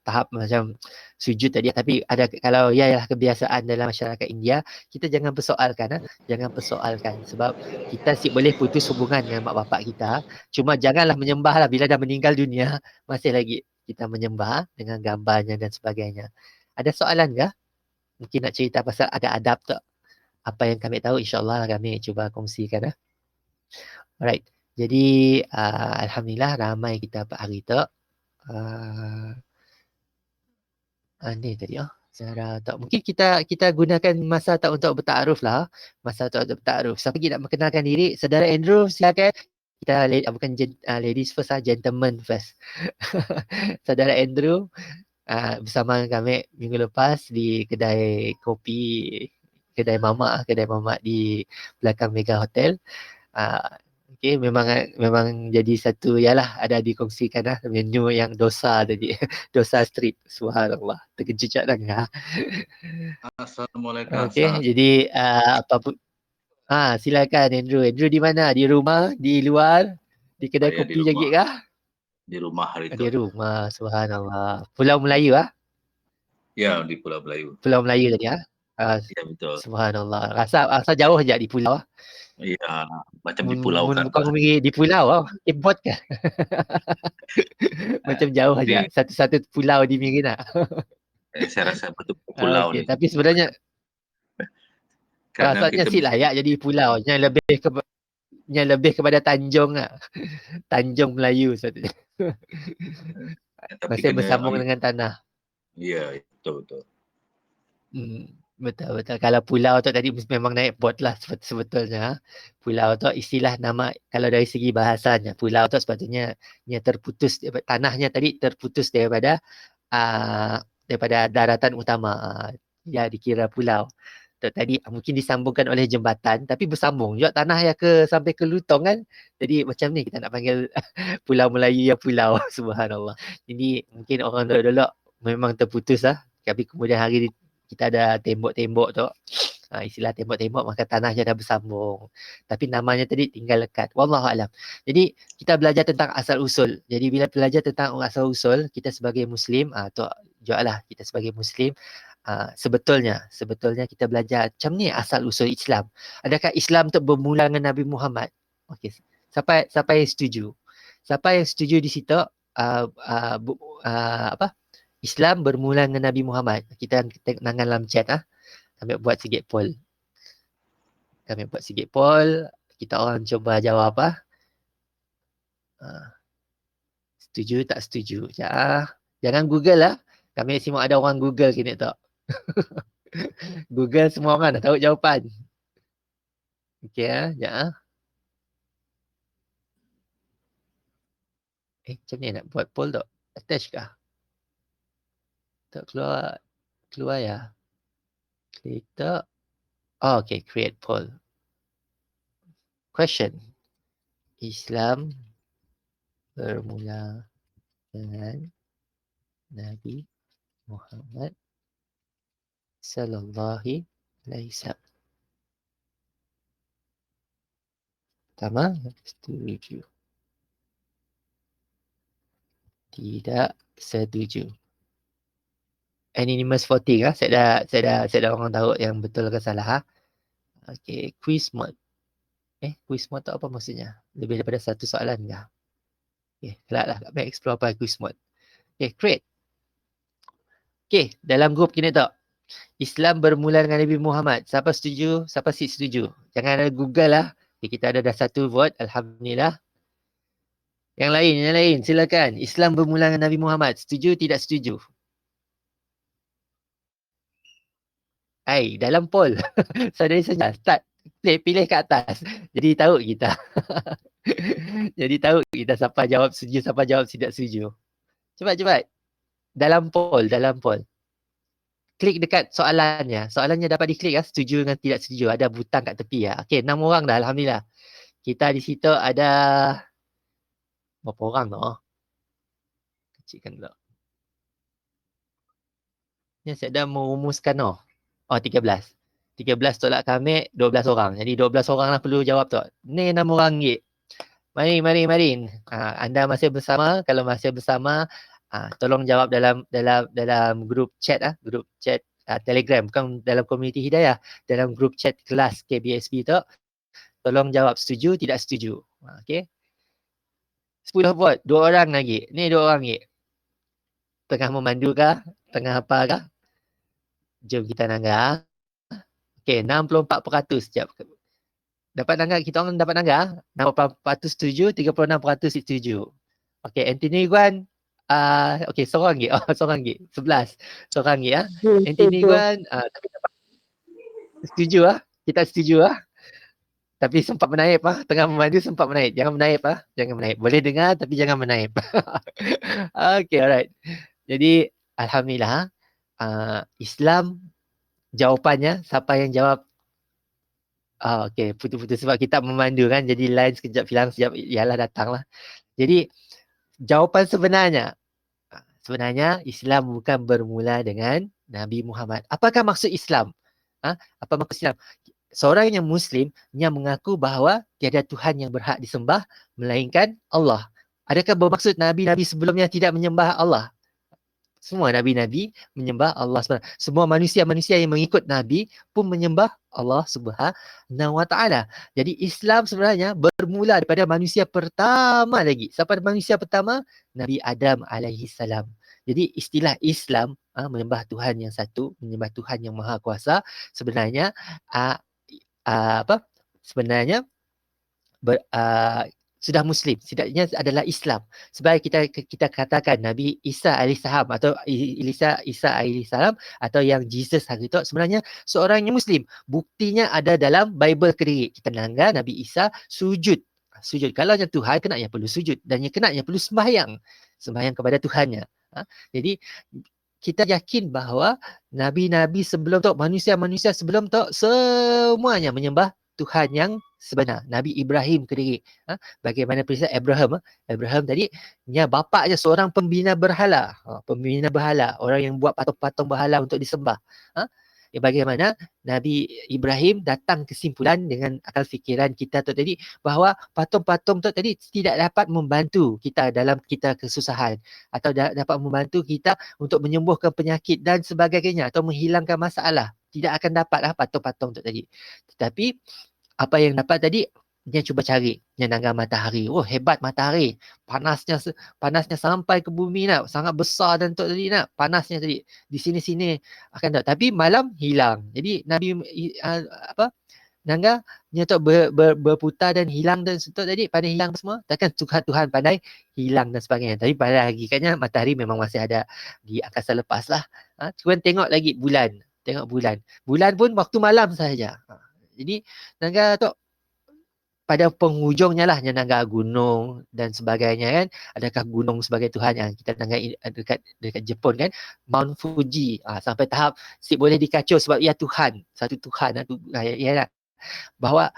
tahap macam sujud tadi, tapi ada kalau ialah kebiasaan dalam masyarakat India, kita jangan persoalkan jangan persoalkan sebab kita boleh putus hubungan dengan mak bapak kita, cuma janganlah menyembah lah bila dah meninggal dunia, masih lagi kita menyembah dengan gambarnya dan sebagainya. Ada soalan ke? Mungkin nak cerita pasal ada adab tak? Apa yang kami tahu insya-Allah kami cuba kongsikan Alright. Jadi alhamdulillah ramai kita hari tu. Ni tadi cara tak mungkin kita gunakan masa tak untuk bertaaruf lah. Masa tak untuk bertaaruf. Siapa lagi nak memperkenalkan diri? Saudara Andrew silakan. Kita bukan ladies first gentlemen first. Saudara Andrew bersama kami minggu lepas di kedai kopi kedai mamak di belakang Mega Hotel. Okay, memang jadi satu yalah ada dikongsikan menu yang dosa tadi. Dosa street. Subhanallah. Terkejut tak dengar. Assalamualaikum. Okay, jadi apa pun silakan Andrew. Andrew di mana? Di rumah, di luar, di kedai Saya kopi lagi kah? Di rumah hari itu. Di rumah. Subhanallah. Pulau Melayu Ya, di Pulau Melayu. Pulau Melayu tadi Ya, betul. Subhanallah. Rasa jauh aja di pulau Iya, macam di pulau kan. Bukan di pulau import kan? Macam jauh aja. Satu-satu pulau di Mirina. Saya rasa betul pulau Okay. ni. Tapi sebenarnya rasanya si layak jadi pulau. Yang lebih kepada Tanjung Tanjung Melayu satu. Masih bersambung dengan tanah. Iya, betul. Betul. Kalau pulau tu tadi memang naik bot lah sebetulnya. Pulau tu istilah nama kalau dari segi bahasanya. Pulau tu sepatutnya terputus tanahnya tadi terputus daripada daratan utama. Ya dikira pulau. Tadi mungkin disambungkan oleh jembatan tapi bersambung juga tanah yang sampai ke lutong kan. Jadi macam ni kita nak panggil Pulau Melayu yang pulau. Subhanallah. Jadi mungkin orang dulu memang terputus tapi kemudian hari ni kita ada tembok-tembok tu. Istilah tembok-tembok maka tanahnya dah bersambung. Tapi namanya tadi tinggal lekat. Wallahualam. Jadi kita belajar tentang asal usul. Jadi bila belajar tentang asal usul, kita sebagai Muslim, tu jugalah kita sebagai Muslim, sebetulnya kita belajar macam ni asal usul Islam. Adakah Islam tu bermula dengan Nabi Muhammad? Okey. Siapa yang setuju? Siapa yang setuju di situ? Islam bermula dengan Nabi Muhammad. Kita tengok tangan dalam chat Kami buat sikit poll. Kita orang cuba jawab setuju tak setuju. Jangan Google Kami semua ada orang Google kini tak. Google semua orang dah tahu jawapan. Okey macam ni nak buat poll tak? Attach kah? Tak keluar ya. Klik tak. Okay, create poll. Question. Islam bermula dengan Nabi Muhammad sallallahu alaihi wasallam. Pertama, setuju. tidak setuju. Anonymous voting lah. Saya dah orang tahu yang betul ke salah ha. Okey, quiz mode. Quiz mode tu apa maksudnya? Lebih daripada satu soalan ke? Okey, kelaklah kat back explore apa quiz mode. Okey, create. Okey, dalam grup kita tak. Islam bermula dengan Nabi Muhammad. Siapa setuju? Siapa si setuju? Jangan ada Google lah. Okay, kita ada dah satu vote. Alhamdulillah. Yang lain. Silakan. Islam bermula dengan Nabi Muhammad. Setuju tidak setuju? Dalam poll. Saudari saja. Start. Pilih kat atas. Jadi tahu kita. Jadi tahu kita siapa jawab setuju, siapa jawab tidak setuju. Cepat. Dalam poll. Klik dekat soalannya. Soalannya dapat diklik ya. Setuju dengan tidak setuju. Ada butang kat tepi ya. Okey, 6 orang dah. Alhamdulillah. Kita di situ ada berapa orang tu? Kecilkan dulu. Ni saya dah merumuskan oh. 13. 13 tolak kami 12 orang. Jadi 12 orang lah perlu jawab tu. Ni 6 orang je. Mari. Anda masih bersama. Kalau masih bersama, tolong jawab dalam grup chat grup chat Telegram, bukan dalam komuniti Hidayah, dalam grup chat kelas KBSB tu. Tolong jawab setuju tidak setuju. Okey. 10 vote, 2 orang lagi. Ni 2 orang lagi. Tengah memandu kah? Tengah apa kah? Jom kita nangga. Okey, 64%. Sekejap. Dapat nangga, kita orang dapat nangga. 64% setuju, 36% setuju. Okey, Anthony Guan. Okey, seorang lagi. Seorang lagi. 11. Seorang lagi ya. Anthony Guan. Tapi dapat setuju Kita setuju Tapi sempat menaip Tengah memandu sempat menaip. Jangan menaip Jangan menaip. Boleh dengar tapi jangan menaip. Okey, alright. Jadi, alhamdulillah. Islam jawapannya. Siapa yang jawab? Okey, putus-putus sebab kita memandu kan. Jadi line sekejap hilang, sekejap ialah datang lah. Jadi, jawapan sebenarnya Islam bukan bermula dengan Nabi Muhammad. Apakah maksud Islam? Apa maksud Islam? Seorang yang Muslim yang mengaku bahawa tiada Tuhan yang berhak disembah melainkan Allah. Adakah bermaksud Nabi-Nabi sebelumnya tidak menyembah Allah? Semua Nabi-Nabi menyembah Allah SWT. Semua manusia-manusia yang mengikut Nabi pun menyembah Allah SWT. Jadi Islam sebenarnya bermula daripada manusia pertama lagi. Siapa manusia pertama? Nabi Adam alaihissalam. Jadi istilah Islam, menyembah Tuhan yang satu, menyembah Tuhan yang maha kuasa, sebenarnya sebenarnya sudah Muslim, setidaknya adalah Islam. Sebab kita katakan Nabi Isa alaihissalam atau Isa alaihissalam atau yang Jesus hari itu sebenarnya seorang yang Muslim. Buktinya ada dalam Bible sendiri. Kita langgar Nabi Isa sujud. Kalau yang Tuhan kena yang perlu sujud dan yang kena yang perlu sembahyang kepada Tuhannya. Jadi kita yakin bahawa Nabi-Nabi sebelum tu, manusia-manusia sebelum tu semuanya menyembah Tuhan yang sebenar. Nabi Ibrahim sendiri. Bagaimana peristiwa Abraham. Abraham tadi, bapaknya seorang pembina berhala. Pembina berhala. Orang yang buat patung-patung berhala untuk disembah. Bagaimana Nabi Ibrahim datang kesimpulan dengan akal fikiran kita tu tadi bahawa patung-patung tu tadi tidak dapat membantu kita dalam kita kesusahan atau dapat membantu kita untuk menyembuhkan penyakit dan sebagainya atau menghilangkan masalah. Tidak akan dapat patung-patung tu tadi. Tetapi apa yang dapat tadi, dia cuba cari nangga matahari. Oh, hebat matahari. Panasnya sampai ke bumi nak. Sangat besar dan tu tadi nak. Panasnya tadi. Di sini-sini akan tak. Tapi malam hilang. Jadi Nabi nangga nya tu berputar dan hilang dan tu tadi pandai hilang semua. Takkan Tuhan pandai hilang dan sebagainya. Tapi pada hakikatnya matahari memang masih ada di angkasa lepas lah. Cuba tengok lagi bulan. Tengok bulan. Bulan pun waktu malam sahaja. Jadi nangga tu pada penghujungnya lah nangga gunung dan sebagainya kan. Adakah gunung sebagai Tuhan yang kita nangga dekat Jepun kan, Mount Fuji sampai tahap boleh dikacau sebab ia Tuhan, satu Tuhan ya bahawa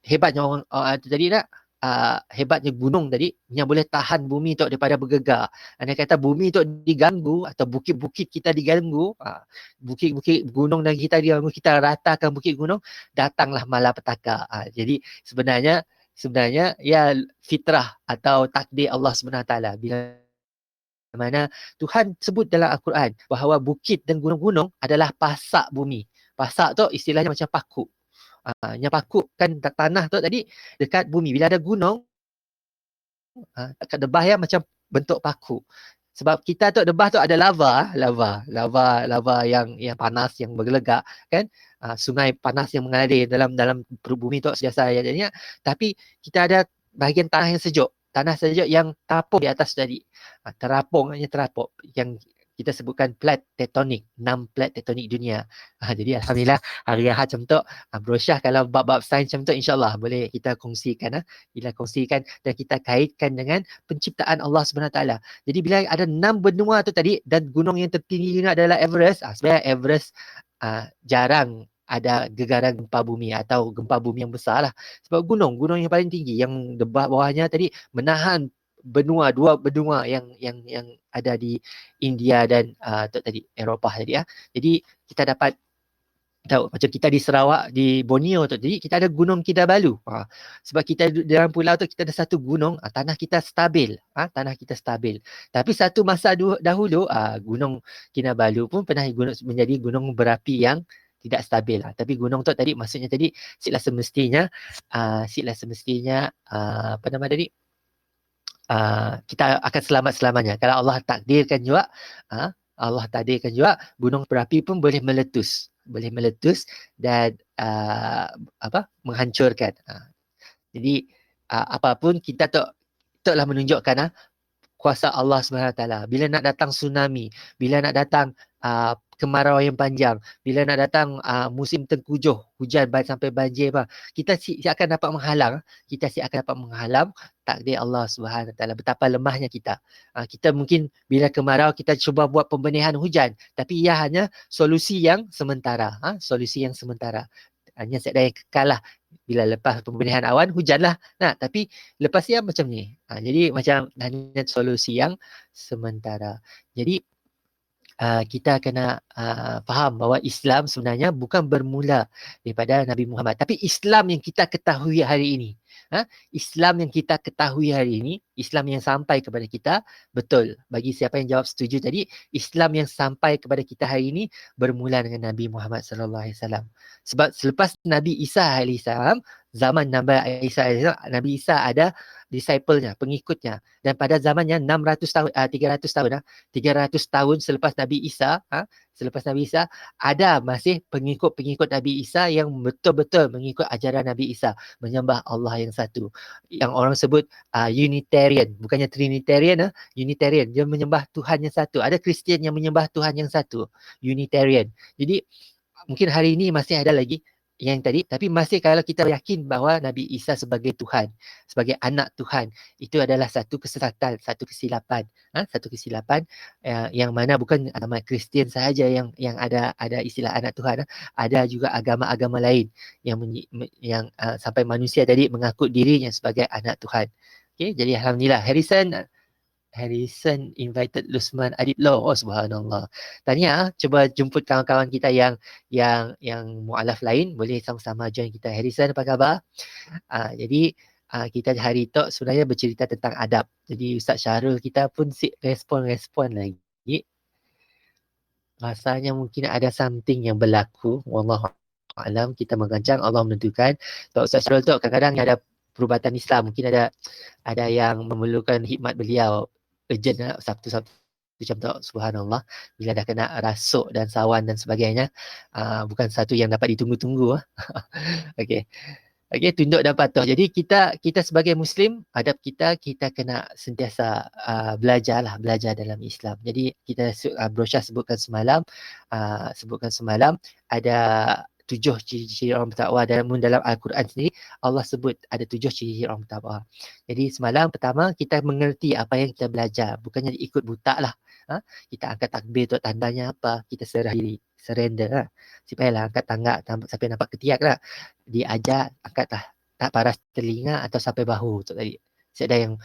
hebatnya orang tadi nak hebatnya gunung tadi yang boleh tahan bumi tu daripada bergegar. Anda kata bumi tu diganggu atau bukit-bukit kita diganggu, bukit-bukit gunung dan kita diganggu, kita ratakan bukit gunung, datanglah malapetaka. Jadi sebenarnya sebenarnya ya fitrah atau takdir Allah SWT. Bila mana Tuhan sebut dalam Al-Quran bahawa bukit dan gunung-gunung adalah pasak bumi. Pasak tu istilahnya macam paku. Yang paku kan tanah tu tadi dekat bumi. Bila ada gunung, dekat debah ya macam bentuk paku. Sebab kita tu debah tu ada lava yang panas, yang bergelegak kan. Sungai panas yang mengalir dalam perut bumi tu sentiasa adanya. Tapi kita ada bahagian tanah yang sejuk. Tanah sejuk yang terapung di atas tadi. Terapung yang kita sebutkan plate tektonik, 6 plate tektonik dunia. Jadi alhamdulillah hari Ahad macam tu, Bro Syah kalau bab-bab sains macam tu insya-Allah boleh kita kongsikan dan kita kaitkan dengan penciptaan Allah SWT. Jadi bila ada 6 benua tu tadi dan gunung yang tertinggi juga adalah Everest, sebenarnya Everest jarang ada gegaran gempa bumi atau gempa bumi yang besar lah. Sebab gunung yang paling tinggi yang bawahnya tadi menahan dua benua yang ada di India dan tadi Eropah tadi . Jadi kita dapat tahu macam kita di Sarawak, di Borneo tu tadi kita ada Gunung Kinabalu. Sebab kita dalam pulau tu kita ada satu gunung, tanah kita stabil. Tapi satu masa dahulu Gunung Kinabalu pun pernah menjadi gunung berapi yang tidak stabil. Tapi gunung tu tadi maksudnya tadi sila semestinya apa nama tadi? Kita akan selamat selamanya. Kalau Allah takdirkan juga gunung berapi pun boleh meletus dan menghancurkan. Jadi apapun kita taklah menunjukkan kuasa Allah SWT. Bila nak datang tsunami, bila nak datang kemarau yang panjang, bila nak datang musim tengkujuh, hujan sampai banjir, kita akan dapat menghalang takdir Allah SWT. Betapa lemahnya kita. Kita mungkin bila kemarau kita cuba buat pembenihan hujan, tapi ia hanya solusi yang sementara. Hanya sekadar yang kekal lah. Bila lepas pembenihan awan, hujanlah. Tapi lepas dia macam ni. Jadi macam hanya solusi yang sementara. Jadi kita kena faham bahawa Islam sebenarnya bukan bermula daripada Nabi Muhammad. Tapi Islam yang kita ketahui hari ini. Islam yang kita ketahui hari ini, Islam yang sampai kepada kita, betul. Bagi siapa yang jawab setuju tadi, Islam yang sampai kepada kita hari ini bermula dengan Nabi Muhammad SAW. Sebab selepas Nabi Isa AS, zaman Nabi Isa ada disciple-nya, pengikutnya. Dan pada zamannya 300 tahun selepas Nabi Isa, ada masih pengikut Nabi Isa yang betul-betul mengikut ajaran Nabi Isa, menyembah Allah yang satu. Yang orang sebut Unitarian, bukannya Trinitarian, Unitarian. Dia menyembah Tuhan yang satu. Ada Kristian yang menyembah Tuhan yang satu, Unitarian. Jadi mungkin hari ini masih ada lagi yang tadi, tapi masih kalau kita yakin bahawa Nabi Isa sebagai Tuhan, sebagai anak Tuhan, itu adalah satu kesesatan, satu kesilapan, yang mana bukan agama Kristian sahaja yang ada istilah anak Tuhan, ada juga agama-agama lain yang sampai manusia tadi mengaku dirinya sebagai anak Tuhan. Okay, jadi alhamdulillah Harrison invited Lusman Adib Law. Oh subhanallah. Tahniah, cuba jemput kawan-kawan kita yang mualaf lain, boleh sama-sama join kita. Harrison, apa khabar? Jadi kita hari tu sebenarnya bercerita tentang adab. Jadi Ustaz Syahrul kita pun respon lagi. Rasanya mungkin ada something yang berlaku. Wallahu a'lam, kita mengancang, Allah menentukan. Ustaz Syahrul tu kadang-kadang ada perubatan Islam, mungkin ada yang memerlukan khidmat beliau urgent Sabtu-Sabtu macam tu, subhanallah, bila dah kena rasuk dan sawan dan sebagainya, bukan satu yang dapat ditunggu-tunggu. Okey, tunduk dan patuh. Jadi kita sebagai Muslim, adab kita kena sentiasa belajar dalam Islam. Jadi kita Bro Syah sebutkan semalam ada 7 ciri-ciri orang bertakwa dalam Al-Quran sendiri. Allah sebut ada 7 ciri-ciri orang bertakwa. Jadi semalam pertama kita mengerti apa yang kita belajar, bukannya ikut buta lah. Kita angkat takbir tu tandanya apa? Kita serah diri, surrender. Sipalah angkat tangan sampai nampak ketiak lah. Diajar angkatlah tak paras telinga atau sampai bahu tu tadi. Sekda yang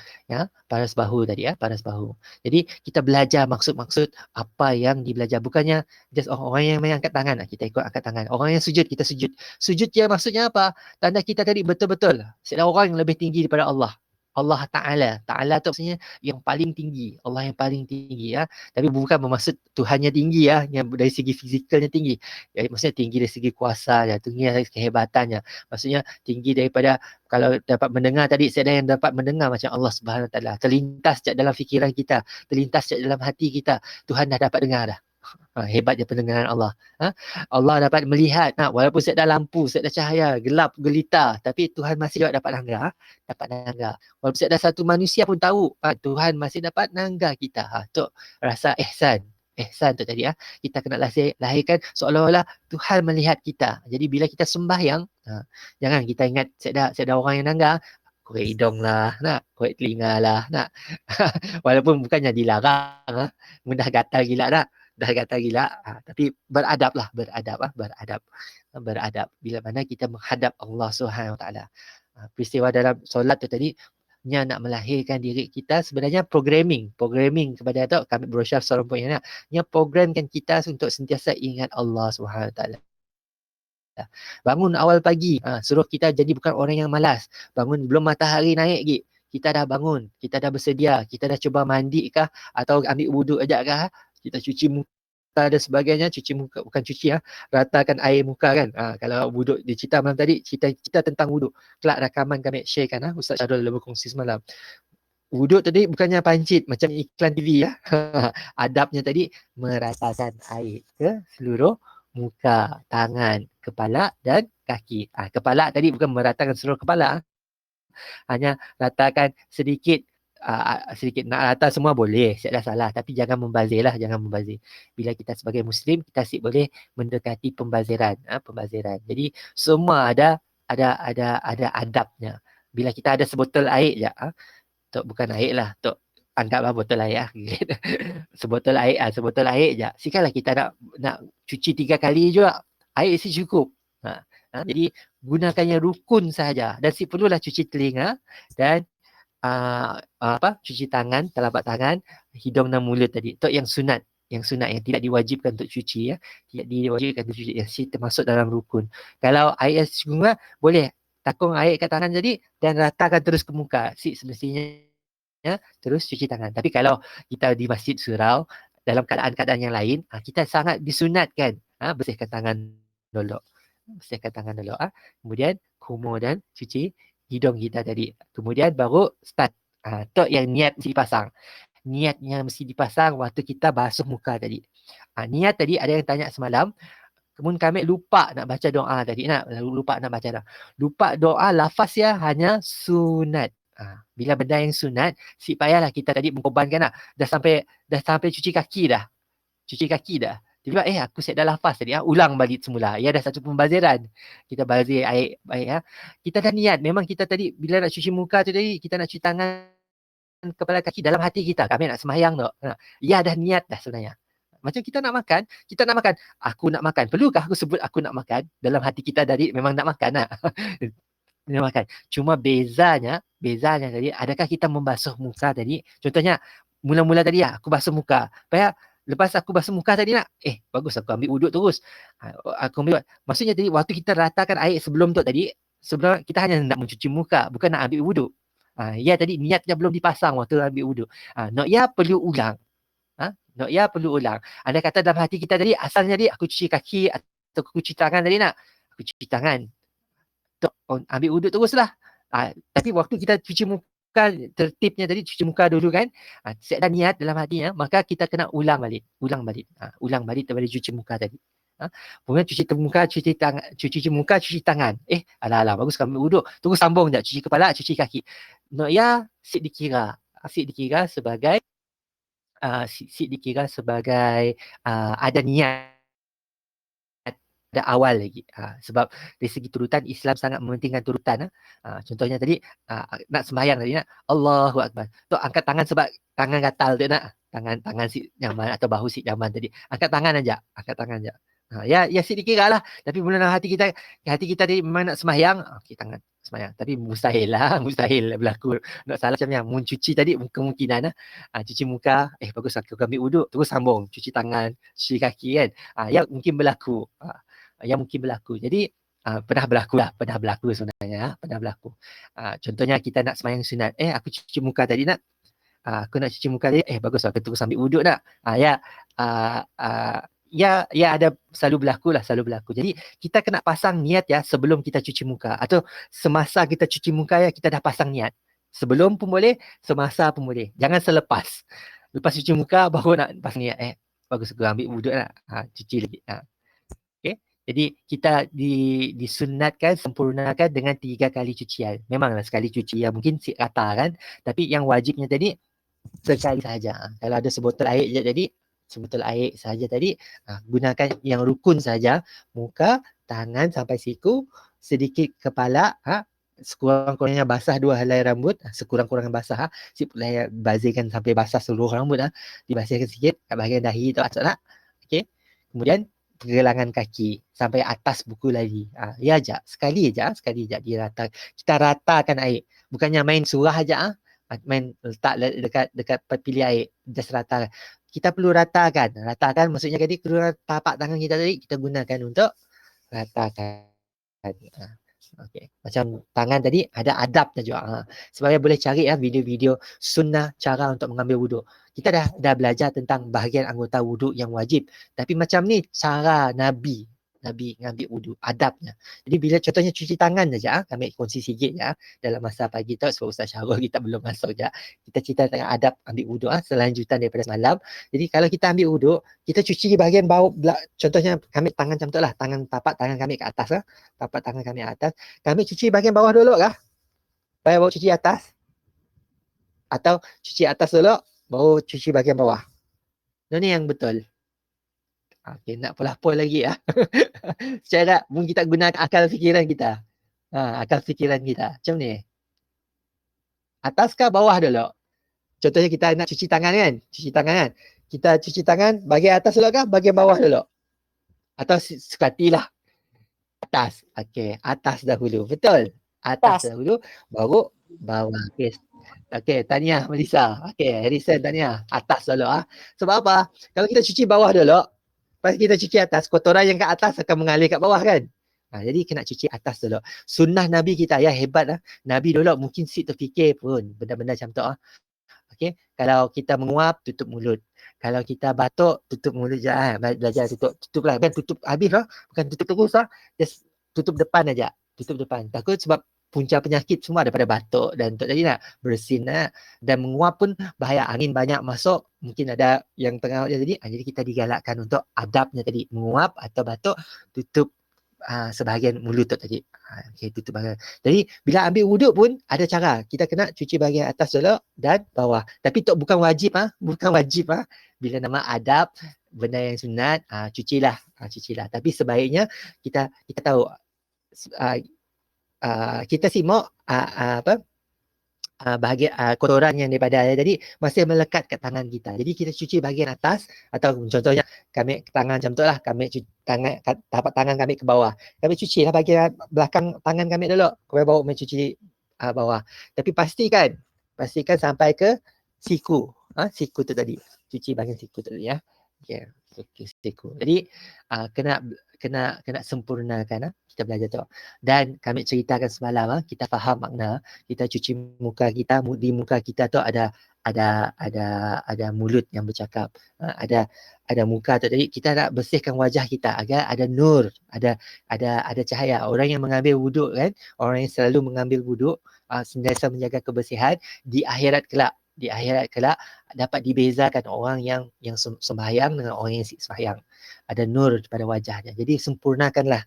paras bahu tadi paras bahu. Jadi kita belajar maksud-maksud apa yang dibelajar, bukannya just orang yang main angkat tangan kita ikut angkat tangan. Orang yang sujud kita sujud. Sujud dia maksudnya apa? Tanda kita tadi betul-betul sekda orang yang lebih tinggi daripada Allah. Allah Ta'ala. Ta'ala tu maksudnya yang paling tinggi. Allah yang paling tinggi Tapi bukan bermaksud Tuhannya tinggi yang dari segi fizikalnya tinggi. Maksudnya tinggi dari segi kuasa tinggi dari segi kehebatannya. Maksudnya tinggi daripada, kalau dapat mendengar tadi, saya ada yang dapat mendengar macam Allah Subhanahu Wa Taala. Terlintas dalam fikiran kita, terlintas dalam hati kita. Tuhan dah dapat dengar dah. Hebatnya pendengaran Allah. Allah dapat melihat, walaupun sekadar lampu, sekadar cahaya, gelap, gelita, tapi Tuhan masih dapat langgar. Dapat langgar. Walaupun sekadar satu manusia pun tahu, Tuhan masih dapat langgar kita. Tu rasa ihsan. Ihsan tu tadi kita kena lahirkan seolah-olah Tuhan melihat kita. Jadi bila kita sembahyang, jangan kita ingat sekadar orang yang langgar, korek hidung lah, korek telinga lah, walaupun bukannya dilarang, mudah gatal gila dah kata gila, tapi beradab bila mana kita menghadap Allah Subhanahu Wa Taala. Peristiwa dalam solat tu tadi nak melahirkan diri kita, sebenarnya programming kepada tu kami berusaha seorang pun yang programkan kita untuk sentiasa ingat Allah Subhanahu Wa Taala. Bangun awal pagi, suruh kita jadi bukan orang yang malas. Bangun belum matahari naik lagi, kita dah bangun, kita dah bersedia, kita dah cuba mandi kah atau ambil wuduk aja kah, kita cuci muka dan sebagainya. Cuci muka bukan cuci ratakan air muka kan. Kalau wuduk di cerita malam tadi, cerita tentang wuduk, kelak rakaman kami sharekan Ustaz Syarul dah berkongsi semalam. Wuduk tadi bukannya pancit macam iklan TV adabnya tadi meratakan air ke seluruh muka, tangan, kepala dan kaki. Kepala tadi bukan meratakan seluruh kepala, hanya ratakan sedikit. Sedikit nak rata semua boleh, saya dah salah, tapi jangan membazir lah, jangan membazir. Bila kita sebagai Muslim, kita asyik boleh mendekati pembaziran. Jadi semua ada adabnya. Bila kita ada sebotol air je, Tok bukan air lah, Tok anggaplah botol air sebotol air je. Sekarang kita nak cuci 3 kali juga, air isi cukup. Jadi gunakan yang rukun saja, dan si perlulah cuci telinga dan cuci tangan, telapak tangan, hidung dan mulut tadi. Tok yang sunat yang tidak diwajibkan untuk cuci tidak diwajibkan untuk cuci, yang termasuk dalam rukun. Kalau air sungai boleh takung air kat tangan jadi dan ratakan terus ke muka. Semestinya terus cuci tangan. Tapi kalau kita di masjid surau dalam keadaan-keadaan yang lain, kita sangat disunatkan bersihkan tangan dulu. Kemudian kumur dan cuci hidung kita tadi. Kemudian baru start. Tok yang niat mesti dipasang. Niatnya mesti dipasang waktu kita basuh muka tadi. Niat tadi ada yang tanya semalam. Kemudian kami lupa nak baca doa tadi. Lupa doa lafaz hanya sunat. Bila benda yang sunat, si payahlah kita tadi mengkorbankan dah sampai cuci kaki dah. Tiba aku set dah lafaz tadi, ulang balik semula. Ia dah satu pembaziran. Kita bazir air baik Kita dah niat, memang kita tadi bila nak cuci muka tu tadi, kita nak cuci tangan, kepala, kaki dalam hati kita. Kami nak sembahyang tu. Ia dah niat dah sebenarnya. Macam kita nak makan, aku nak makan. Perlukah aku sebut aku nak makan? Dalam hati kita tadi memang nak makan nak makan. Cuma bezanya tadi, adakah kita membasuh muka tadi? Contohnya, mula-mula tadi aku basuh muka. Lepas aku basuh muka tadi bagus aku ambil wuduk terus. Aku ambil. Maksudnya tadi waktu kita ratakan air sebelum tu tadi, sebelum kita hanya nak mencuci muka, bukan nak ambil wuduk. Tadi niatnya belum dipasang waktu ambil wuduk. Perlu ulang. Perlu ulang. Anda kata dalam hati kita tadi, asalnya tadi aku cuci kaki atau aku cuci tangan tadi aku cuci tangan. Ambil wuduk teruslah. Tapi waktu kita cuci muka, tertibnya tadi cuci muka dulu kan. Set dah niat dalam hatinya, maka kita kena ulang balik. Ulang balik daripada cuci muka tadi. Kemudian cuci muka, cuci tangan. Alah, bagus kami wuduk. Terus sambung je, cuci kepala, cuci kaki. Sik dikira sebagai ada niat ada awal lagi. Sebab dari segi turutan, Islam sangat mementingkan turutan. Contohnya tadi nak sembahyang tadi Allahu Akbar. Tu angkat tangan sebab tangan gatal tu tangan si nyaman atau bahu si nyaman tadi. Angkat tangan aja. Ya si dikira lah. Tapi mula dalam hati kita tadi memang nak sembahyang, okey tangan. semayang. Tapi mustahil lah, mustahil berlaku. Nak salah macam yang mun cuci tadi kemungkinan lah. Cuci muka, bagus aku ambil wuduk, terus sambung cuci tangan, cuci kaki kan. Yang mungkin berlaku. Yang mungkin berlaku. Jadi pernah berlaku sebenarnya, pernah berlaku. Contohnya kita nak semayang sunat, aku cuci muka tadi nak. Aku nak cuci muka tadi, bagus aku terus ambil wuduk nak. Ya ada selalu berlaku. Jadi kita kena pasang niat ya sebelum kita cuci muka, atau semasa kita cuci muka ya kita dah pasang niat. Sebelum pun boleh, semasa pun boleh. Jangan selepas. Lepas cuci muka baru nak pasang niat. Bagus aku ambil wuduk nak. Cuci lagi. Okay. Jadi kita disunatkan, sempurnakan dengan 3 kali cucian. Memanglah sekali cuci ya mungkin rata kan. Tapi yang wajibnya tadi sekali sahaja. Kalau ada sebotol air je tadi, sebotol air sahaja tadi, gunakan yang rukun saja, muka, tangan sampai siku, sedikit kepala, sekurang-kurangnya basah 2 helai rambut, sekurang-kurangnya basah, bazirkan sampai basah seluruh rambut, dibasihkan sikit kat bahagian dahi tu tak. Okey. Kemudian pergelangan kaki sampai atas buku lagi. Ya aja, sekali aja dirata. Kita ratakan air. Bukannya main surah aja, main letak dekat pilih air, just rata. Kita perlu ratakan maksudnya tadi kedua tapak tangan kita tadi kita gunakan untuk ratakan. Okey, macam tangan tadi ada adabnya juga. Sebenarnya boleh cari video-video sunnah cara untuk mengambil wuduk. Kita dah belajar tentang bahagian anggota wuduk yang wajib. Tapi macam ni cara Nabi ngambil wuduk, adabnya. Jadi bila contohnya cuci tangan saja, kami kongsi sikit ya dalam masa pagi tu sebab Ustaz Syahrul kita belum masuk je. Kita cerita tentang adab ambil wuduk selanjutan daripada semalam. Jadi kalau kita ambil wuduk, kita cuci bahagian bawah, contohnya kami tangan macam tu lah, tapak tangan kami ke atas tapak tangan kami ke atas. Kami cuci bahagian bawah dulu baru cuci atas. Atau cuci atas dulu baru cuci bahagian bawah. Ini yang betul. Okey, nak pola-pola lagi Secara mungkin kita gunakan akal fikiran kita. Akal fikiran kita. Macam ni. Atas ke bawah dulu? Contohnya kita nak cuci tangan kan? Kita cuci tangan bahagian atas dulu ke bahagian bawah dulu? Atau sekatilah. Atas. Okey, atas dahulu. Betul. Atas dahulu baru bawah. Okey, tahniah Melissa. Okey, Harrison tahniah. Atas dulu Sebab apa? Kalau kita cuci bawah dulu, lepas kita cuci atas, kotoran yang kat atas akan mengalir kat bawah kan. Jadi kena cuci atas dulu. Sunnah Nabi kita hebat Nabi dulu mungkin terfikir pun benda-benda macam tu Okey, kalau kita menguap tutup mulut. Kalau kita batuk tutup mulut je belajar tutup lah kan, tutup habis bukan tutup terus just tutup depan aja. Tutup depan. Takut sebab punca penyakit semua daripada batuk dan untuk tadi nak bersin dan menguap pun bahaya, angin banyak masuk, mungkin ada yang tengah jadi kita digalakkan untuk adabnya tadi menguap atau batuk tutup sebahagian mulut tu tadi. Okey, tutup bahagian. Jadi bila ambil wuduk pun ada cara. Kita kena cuci bahagian atas dulu dan bawah. Tapi tu bukan wajib bukan wajib Bila nama adab benda yang sunat, cucilah. Tapi sebaiknya kita tahu kita simak bahagian kotoran yang daripada air tadi masih melekat kat tangan kita. Jadi kita cuci bahagian atas atau contohnya kami tangan macam tu lah, kami cuci tapak tangan kami ke bawah. Kami cucilah bahagian belakang tangan kami dulu. Kemudian baru kami cuci bawah. Tapi pastikan sampai ke siku. Siku tu tadi. Cuci bahagian siku tu tadi Okay. Siku. Jadi kena sempurnakan kita belajar tu. Dan kami ceritakan semalam kita faham makna kita cuci muka kita, di muka kita tu ada mulut yang bercakap, ada muka tu. Jadi kita nak bersihkan wajah kita agar ada nur, ada cahaya. Orang yang mengambil wuduk kan, orang yang selalu mengambil wuduk sentiasa menjaga kebersihan, di akhirat kelak dapat dibezakan orang yang sembahyang dengan orang yang sembahyang. Ada nur pada wajahnya. Jadi sempurnakanlah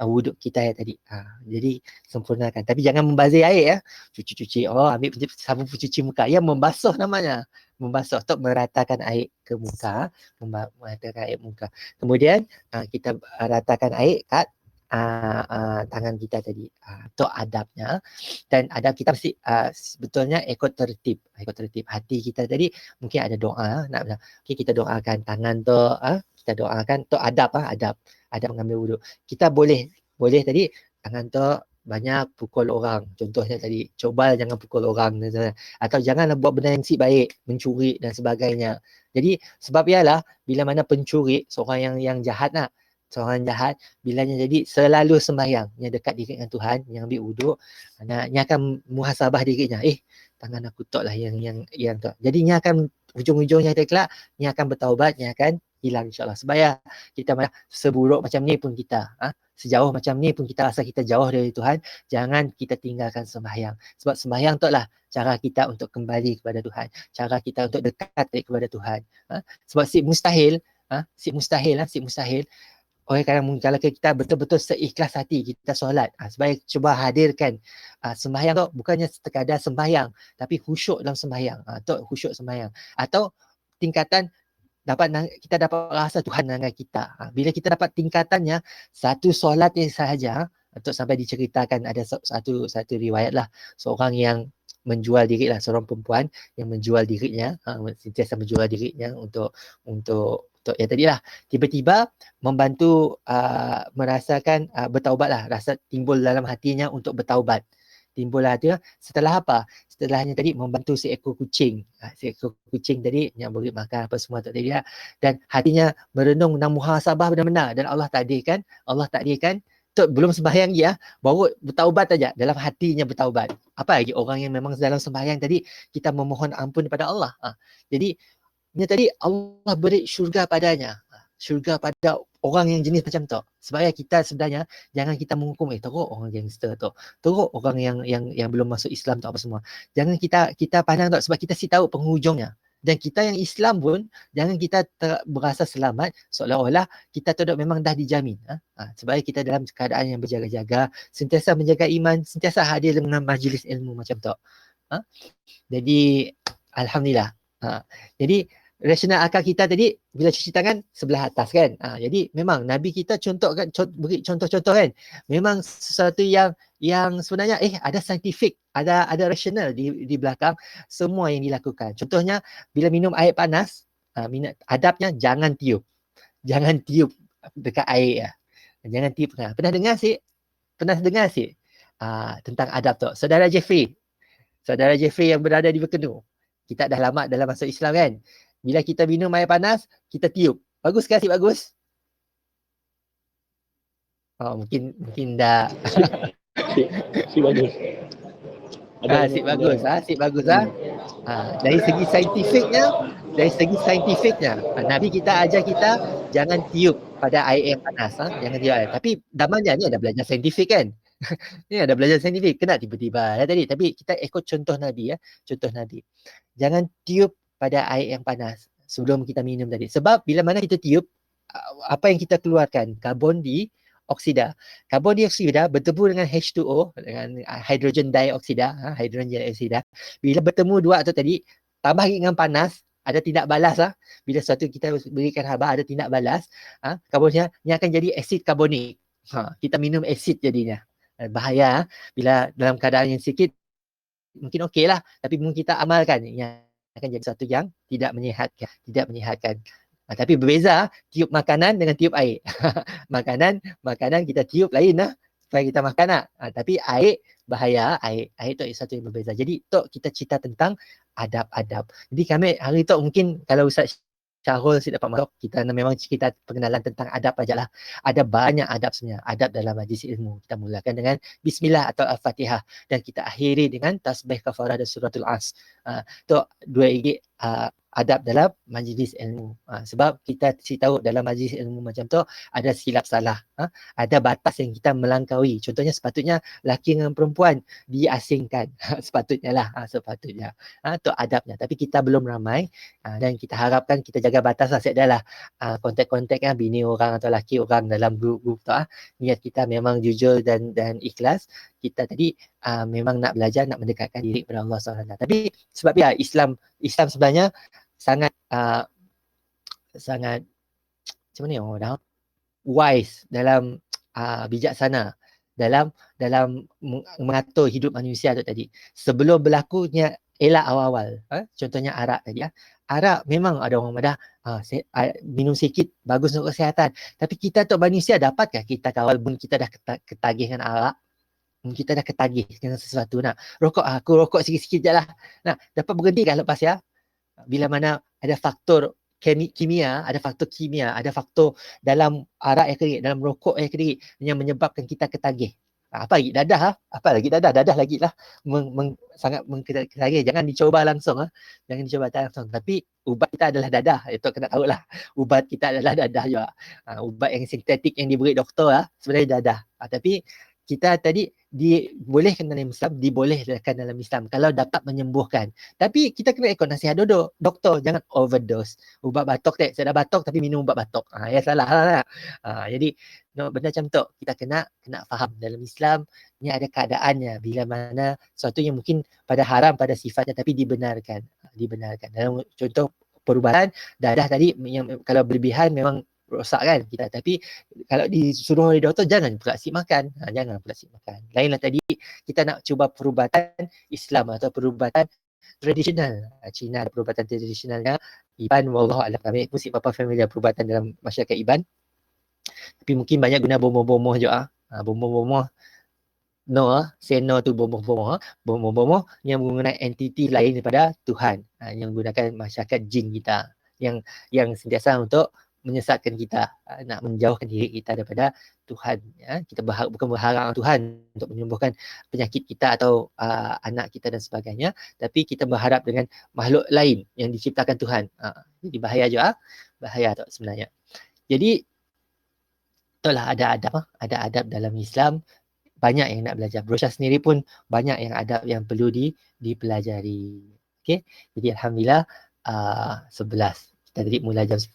wuduk kita tadi. Jadi sempurnakan. Tapi jangan membazir air Cuci. Ambil sabun pencuci muka. Membasuh namanya. Membasuh untuk meratakan air ke muka. Meratakan air muka. Kemudian kita ratakan air kat tangan kita tadi. Itu adabnya. Dan adab kita mesti sebetulnya ikut tertib. Hati kita tadi mungkin ada doa. Kita doakan tangan tu. Kita doakan tu adab. Adab mengambil wuduk. Kita boleh tadi tangan tu banyak pukul orang. Contohnya tadi, coba jangan pukul orang. Atau janganlah buat benda yang si baik, mencuri dan sebagainya. Jadi sebab ialah bila mana pencuri, seorang yang jahat nak, seorang jahat, bilanya jadi selalu sembahyang, yang dekat diri dengan Tuhan, yang ambil wuduk, dia akan muhasabah dirinya. Tangan aku tok lah yang tok. Jadi dia akan ujung-ujungnya kelak, dia akan bertaubat, dia akan hilang insyaAllah. Sebab kita seburuk macam ni pun kita, sejauh macam ni pun kita rasa kita jauh dari Tuhan, jangan kita tinggalkan sembahyang. Sebab sembahyang tu lah cara kita untuk kembali kepada Tuhan, cara kita untuk dekat kepada Tuhan. Sebab si mustahil, oleh kerana kalau kita betul-betul seikhlas hati kita solat, sebaik cuba hadirkan sembahyang tu bukannya sekadar sembahyang, tapi khusyuk dalam sembahyang. Khusyuk sembahyang. Atau tingkatan kita dapat rasa Tuhan dengan kita. Bila kita dapat tingkatannya, satu solat yang sahaja, untuk sampai diceritakan ada satu riwayat lah, seorang yang menjual diri lah, seorang perempuan yang menjual dirinya, sentiasa menjual dirinya untuk ya tadilah, tiba-tiba membantu merasakan bertaubat lah, rasa timbul dalam hatinya untuk bertaubat. Timbul hati setelah apa? Setelahnya tadi membantu seekor kucing. Seekor kucing tadi yang beri makan apa semua tu tadi lah. Dan hatinya merenung dan muhasabah benar-benar. Dan Allah takdirkan tu belum sembahyang dia, baru bertaubat saja, dalam hatinya bertaubat. Apa lagi orang yang memang dalam sembahyang tadi kita memohon ampun kepada Allah. Jadi ini tadi Allah beri syurga padanya. Syurga pada orang yang jenis macam tu. Sebab kita sebenarnya jangan kita menghukum teruk orang gangster tu, teruk orang yang belum masuk Islam tu apa semua. Jangan kita pandang tu, sebab kita si tahu penghujungnya. Dan kita yang Islam pun jangan kita berasa selamat seolah-olah kita tu memang dah dijamin. Sebab kita dalam keadaan yang berjaga-jaga, sentiasa menjaga iman, sentiasa hadir dengan majlis ilmu macam tu. Jadi alhamdulillah. Jadi rasional akal kita tadi bila cuci tangan sebelah atas kan. Jadi memang Nabi kita beri contoh-contoh kan. Memang sesuatu yang sebenarnya ada saintifik, ada rasional di belakang semua yang dilakukan. Contohnya bila minum air panas, adabnya jangan tiup. Jangan tiup dekat air. Jangan tiup. Pernah dengar sih tentang adab tu. Saudara Jeffrey yang berada di Bekenu. Kita dah lama dalam masuk Islam kan. Bila kita minum air panas, kita tiup. Bagus ke asyik bagus? Mungkin dah. Si bagus. Asyik bagus. Dari segi saintifiknya, Nabi kita ajar kita jangan tiup pada air yang panas. Jangan tiup air. Tapi damannya ni ada belajar saintifik kan? Ni ada belajar saintifik. Kena tiba-tiba tadi. Tapi kita ikut contoh Nabi. Contoh Nabi. Jangan tiup pada air yang panas sebelum kita minum tadi. Sebab bila mana kita tiup, apa yang kita keluarkan? Karbon dioksida. Karbon dioksida bertemu dengan H2O, dengan hydrogen dioksida. Bila bertemu dua tu tadi, tambah dengan panas, ada tindak balas. Bila suatu kita berikan khabar, ada tindak balas, karbonnya ni akan jadi asid karbonik. Kita minum asid jadinya. Bahaya. Bila dalam keadaan yang sikit, mungkin okey lah. Tapi mungkin kita amalkan. Akan jadi satu yang tidak menyihatkan. Tapi berbeza tiup makanan dengan tiup air. makanan kita tiup lain supaya kita makan tapi air bahaya, air tu satu yang berbeza. Jadi tu kita cerita tentang adab-adab. Jadi kami hari tu mungkin kalau Ustaz Syahrul dapat masuk, kita memang kita pengenalan tentang adab ajalah. Ada banyak adab sebenarnya. Adab dalam majlis ilmu. Kita mulakan dengan Bismillah atau Al-Fatihah. Dan kita akhiri dengan Tasbih Kafarah dan Suratul As. Tu dua adab dalam majlis ilmu. Sebab kita tahu dalam majlis ilmu macam tu ada silap salah. Ada batas yang kita melangkaui. Contohnya sepatutnya lelaki dengan perempuan diasingkan. Sepatutnya. Tu adabnya. Tapi kita belum ramai dan kita harapkan kita jaga batas lah. Sedalah kontak-kontak bini orang atau lelaki orang dalam grup-grup tu. Niat kita memang jujur dan ikhlas. Kita tadi memang nak belajar, nak mendekatkan diri kepada Allah SWT. Tapi sebab Islam sebenarnya sangat macam mana orang wise dalam bijaksana dalam mengatur hidup manusia tu tadi. Sebelum berlakunya elak awal-awal. Contohnya arak tadi. Arak memang ada orang madah minum sikit bagus untuk kesihatan. Tapi kita tu manusia dapatkah kita kawal pun kita dah ketagih dengan arak? Kita dah ketagih dengan sesuatu nak. Rokok, aku rokok sikit-sikit je lah. Nah, dapat berhenti kan lepas ya? Bila mana ada faktor kimia, ada faktor dalam arak yang kering, dalam rokok yang kering yang menyebabkan kita ketagih. Apa lagi? Dadah. Dadah lagi lah. Sangat ketagih. Jangan dicoba langsung. Jangan dicoba langsung. Tapi ubat kita adalah dadah. Itu kena tahu lah. Ubat kita adalah dadah juga. Ubat yang sintetik yang diberi doktor sebenarnya dadah. Tapi kita tadi dibolehkan dalam Islam, dibolehkan dalam Islam kalau dapat menyembuhkan. Tapi kita kena ikut nasihat doktor, jangan overdose. Ubat batuk saya dah batuk tapi minum ubat batuk. Ya salah lah. Jadi benda macam tu kita kena faham dalam Islam ni ada keadaannya bila mana sesuatu yang mungkin pada haram pada sifatnya tapi dibenarkan. Dalam contoh perubatan dadah tadi yang kalau berlebihan memang rosak kan kita, tapi kalau disuruh oleh doktor jangan pula sip makan. Lainlah tadi kita nak cuba perubatan Islam atau perubatan tradisional. Cina ada perubatan tradisionalnya, Iban wallahu a'lam, kami mesti apa familiar perubatan dalam masyarakat Iban, tapi mungkin banyak guna bomoh-bomoh juga. Bomoh-bomoh say no tu bomoh yang menggunakan entiti lain daripada Tuhan, yang menggunakan masyarakat jin kita yang sentiasa untuk menyesatkan kita, nak menjauhkan diri kita daripada Tuhan. Kita bukan berharap Tuhan untuk menyembuhkan penyakit kita atau anak kita dan sebagainya, tapi kita berharap dengan makhluk lain yang diciptakan Tuhan. Jadi bahaya juga, bahaya tu sebenarnya. Jadi itulah ada adab dalam Islam, banyak yang nak belajar. Brosha sendiri pun banyak yang adab yang perlu dipelajari. Okey, jadi alhamdulillah 11. Kita tadi mula jam 10.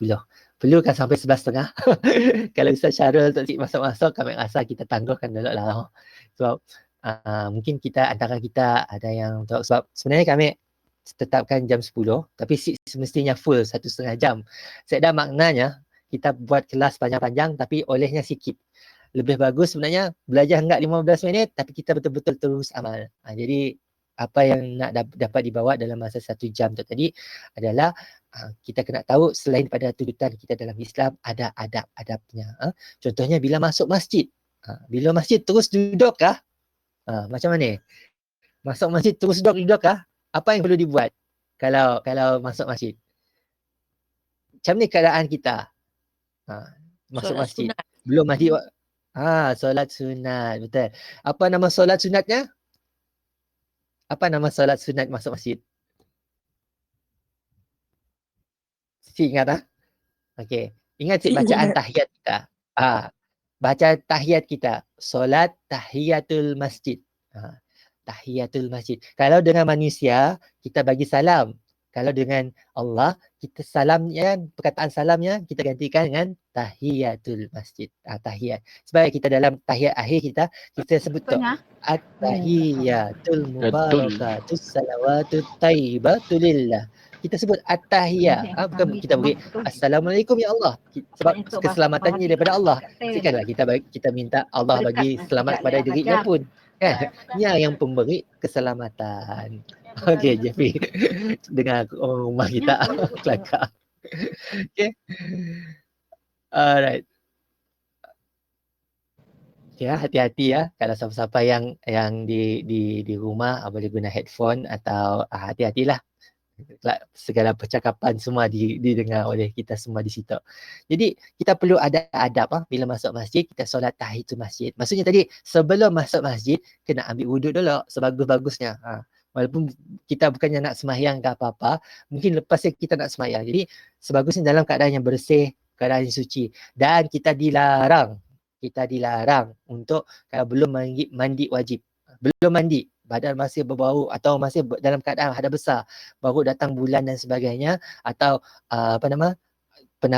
Perlu kan sampai 11.30. Kalau Ustaz Syarul tak masuk-masuk, kami rasa kita tangguhkan dulu lah. Sebab mungkin antara kita ada yang tahu, sebab sebenarnya kami tetapkan jam 10, tapi semestinya full 1.5 jam. Saya dah maknanya kita buat kelas panjang-panjang tapi olehnya sikit. Lebih bagus sebenarnya belajar enggak 15 minit tapi kita betul-betul terus amal. Jadi apa yang nak dapat dibawa dalam masa 1 jam tu tadi adalah kita kena tahu selain pada tuntutan kita dalam Islam ada adab-adabnya. Contohnya bila masuk masjid. Bila masjid terus duduk kah? Macam mana? Masuk masjid terus duduk kah? Apa yang perlu dibuat kalau masuk masjid? Macam ni keadaan kita. Masuk solat masjid. Sunat. Belum masjid. Solat sunat. Betul. Apa nama solat sunatnya? Apa nama solat sunat masuk masjid? Si ingat tak? Okey. Ingat cik bacaan tahiyat kita. Baca tahiyat kita. Solat tahiyatul masjid. Tahiyatul masjid. Kalau dengan manusia, kita bagi salam. Kalau dengan Allah, kita salamnya, perkataan salamnya kita gantikan dengan tahiyatul masjid. Tahiyat. Sebab kita dalam tahiyat akhir kita sebut tu. At-tahiyatul mubarakatus salawatut tayyibatu lillah. Kita sebut at-tahiyat. Bukan kita beri assalamualaikum ya Allah. Sebab keselamatannya daripada Allah. Sekarang kita minta Allah bagi selamat kepada dirinya pun. Dia yang pemberi keselamatan. Okey, Jeffrey. Dengar orang rumah kita kelakar. Okey. Alright. Okay, hati-hati kalau siapa-siapa yang di rumah boleh guna headphone atau hati-hatilah. Segala percakapan semua didengar oleh kita semua di situ. Jadi kita perlu ada adab bila masuk masjid, kita solat tahiyatul masjid. Maksudnya tadi sebelum masuk masjid kena ambil wuduk dulu sebagus-bagusnya. Walaupun kita bukannya nak sembahyang ke apa-apa, mungkin lepas kita nak sembahyang. Jadi sebagusnya dalam keadaan yang bersih, keadaan yang suci. Dan kita dilarang untuk kalau belum mandi wajib. Belum mandi, badan masih berbau atau masih dalam keadaan hadas besar, baru datang bulan dan sebagainya, atau pernah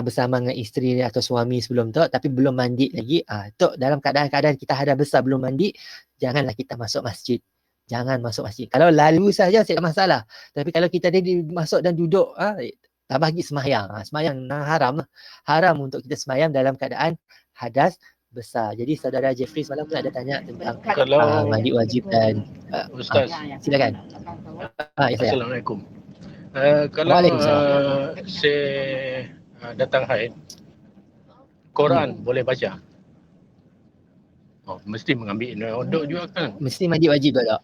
bersama dengan isteri atau suami sebelum tu tapi belum mandi lagi, tu dalam keadaan kita hadas besar belum mandi, janganlah kita masuk masjid. Jangan masuk masjid. Kalau lalu saja tak masalah. Tapi kalau kita masuk dan duduk, tak bagi sembahyang. Sembahyang haram. Haram untuk kita sembahyang dalam keadaan hadas besar. Jadi saudara Jeffrey semalam pun ada tanya tentang mandi wajib dan Ustaz. Silakan. Assalamualaikum. Kalau saya datang haid, Quran boleh baca? Oh, mesti mengambil uduk juga kan? Mesti mandi wajib tak?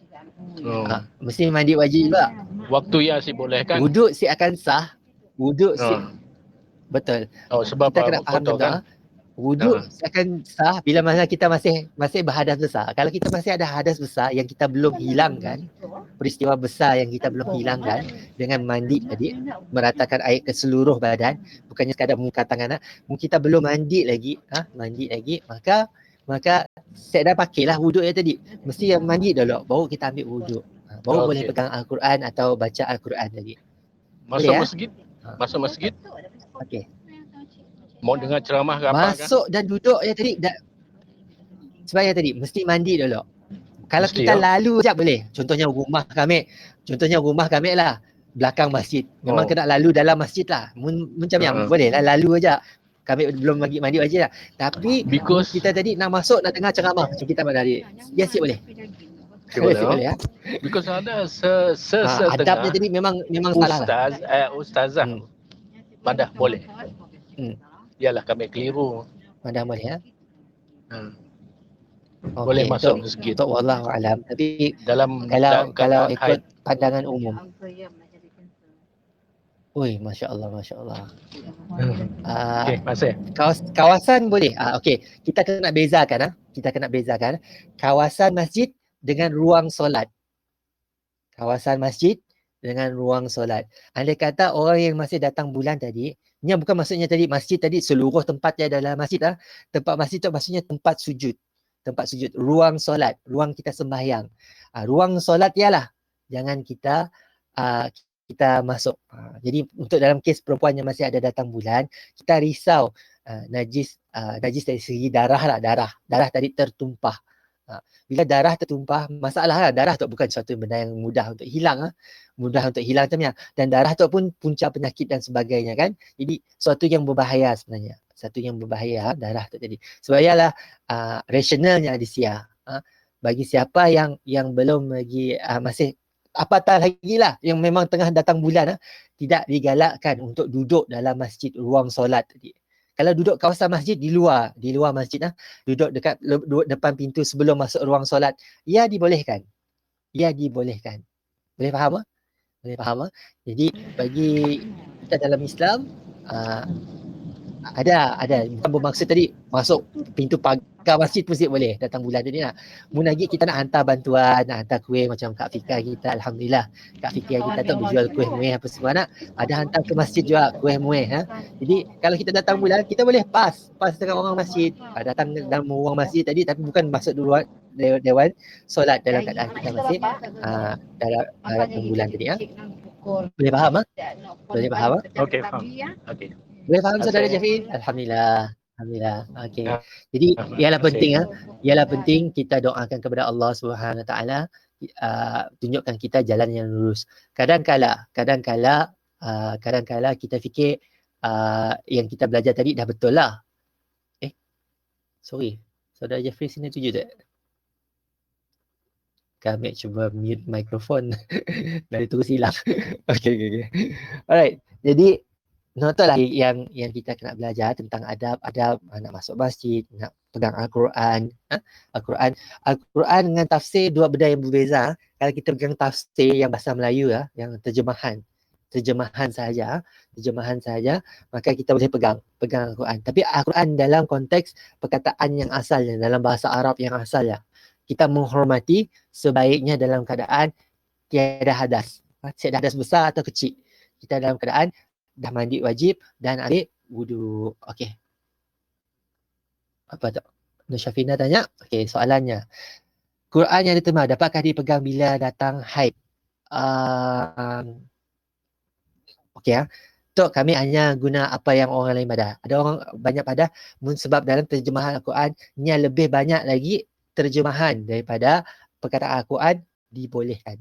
Oh. Mesti mandi wajib juga. Waktu yang si boleh kan? Wuduk si akan sah. Wuduk si Oh. betul. Oh, sebab Kita kena faham kotor kan? benda. Wuduk akan sah bila mana kita masih berhadas besar. Kalau kita masih ada hadas besar yang kita belum hilangkan, peristiwa besar yang kita belum hilangkan, dengan mandi tadi, meratakan air ke seluruh badan, bukannya sekadar muka tangan, kita belum mandi lagi, maka saya dah pakailah wuduk yang tadi. Mesti yang mandi dulu, baru kita ambil wuduk. Baru boleh pegang Al-Quran atau baca Al-Quran lagi. Masuk masjid? Masuk masjid? Okey. Mau dengar ceramah ke apa kan? Masuk dan duduk ya tadi sebab yang tadi mesti mandi dulu. Kalau mesti kita lalu sekejap boleh. Contohnya rumah kami lah belakang masjid. Memang kena lalu dalam masjid lah. Macam yang boleh lah lalu aja. Kami belum mandi wajib lah. Tapi kita tadi nak masuk nak dengar ceramah macam kita tadi. Ya siap boleh. Boleh ya. Because ada adabnya tadi memang salah lah. Ustazah madah boleh. Yalah kami keliru. Madah boleh ya. Boleh masuk masjid. Untuk wallahu alam. Tapi dalam kalau ikut pandangan umum. Oi, masya-Allah. Okey, masih. Kawasan boleh. Okey, kita kena bezakan. Kawasan masjid dengan ruang solat. Kawasan masjid dengan ruang solat. Andai kata orang yang masih datang bulan tadi, ini bukan maksudnya tadi masjid tadi seluruh tempat yang dalam masjid lah. Tempat masjid tu maksudnya tempat sujud. Ruang solat, ruang kita sembahyang. Ruang solat ialah jangan kita masuk. Jadi untuk dalam kes perempuan yang masih ada datang bulan, kita risau najis dari segi darah tadi tertumpah. Bila darah tertumpah, masalah lah. Darah tu bukan suatu benda yang mudah untuk hilang. Macamnya. Dan darah tu pun punca penyakit dan sebagainya kan. Jadi suatu yang berbahaya sebenarnya. Darah tu tadi. Sebab ialah rasionalnya di sia. Bagi siapa yang belum lagi masih apatah lagi lah yang memang tengah datang bulan tidak digalakkan untuk duduk dalam masjid ruang solat tadi. Kalau duduk kawasan masjid di luar masjid duduk depan pintu sebelum masuk ruang solat, ia dibolehkan. Boleh faham? Jadi bagi kita dalam Islam ada bukan bermaksud tadi masuk pintu pagar masjid pun boleh datang bulan tadi lah. Mun lagi kita nak hantar bantuan, nak hantar kuih macam Kak Fika kita, alhamdulillah Kak Fika kita tu berjual kuih muih apa semua ada hantar ke masjid juga kuih muih Jadi kalau kita datang bulan kita boleh pas dengan orang masjid, datang dalam ruang masjid tadi tapi bukan masuk dulu dewan solat dalam keadaan kita masih dalam bulan tadi Boleh faham? Okey, faham. Okey. Boleh faham saudara Jafin? Alhamdulillah. Okey. Jadi ialah penting kita doakan kepada Allah Subhanahu Wa Taala tunjukkan kita jalan yang lurus. Kadang-kala kita fikir yang kita belajar tadi dah betul lah. Sorry. Saudara Jafin sini tuju tak? Kami cuba mute mikrofon. Dari terus hilang. Okey. Alright. Jadi lah yang kita kena belajar tentang adab nak masuk masjid, nak pegang Al-Quran. Al-Quran dengan tafsir dua benda yang berbeza. Kalau kita pegang tafsir yang bahasa Melayu yang terjemahan saja, maka kita boleh pegang Al-Quran. Tapi Al-Quran dalam konteks perkataan yang asalnya, dalam bahasa Arab yang asalnya, kita menghormati sebaiknya dalam keadaan tiada hadas. Tiada hadas besar atau kecil. Kita dalam keadaan dah mandi wajib dan ambil wudu. Okey. Apa tu? Nur Syafina tanya. Okey, soalannya. Quran yang diterima dapatkah dipegang bila datang haid? Okey Tok, kami hanya guna apa yang orang lain pada. Ada orang banyak pada sebab dalam terjemahan Al-Quran nya lebih banyak lagi terjemahan daripada perkataan Al-Quran dibolehkan.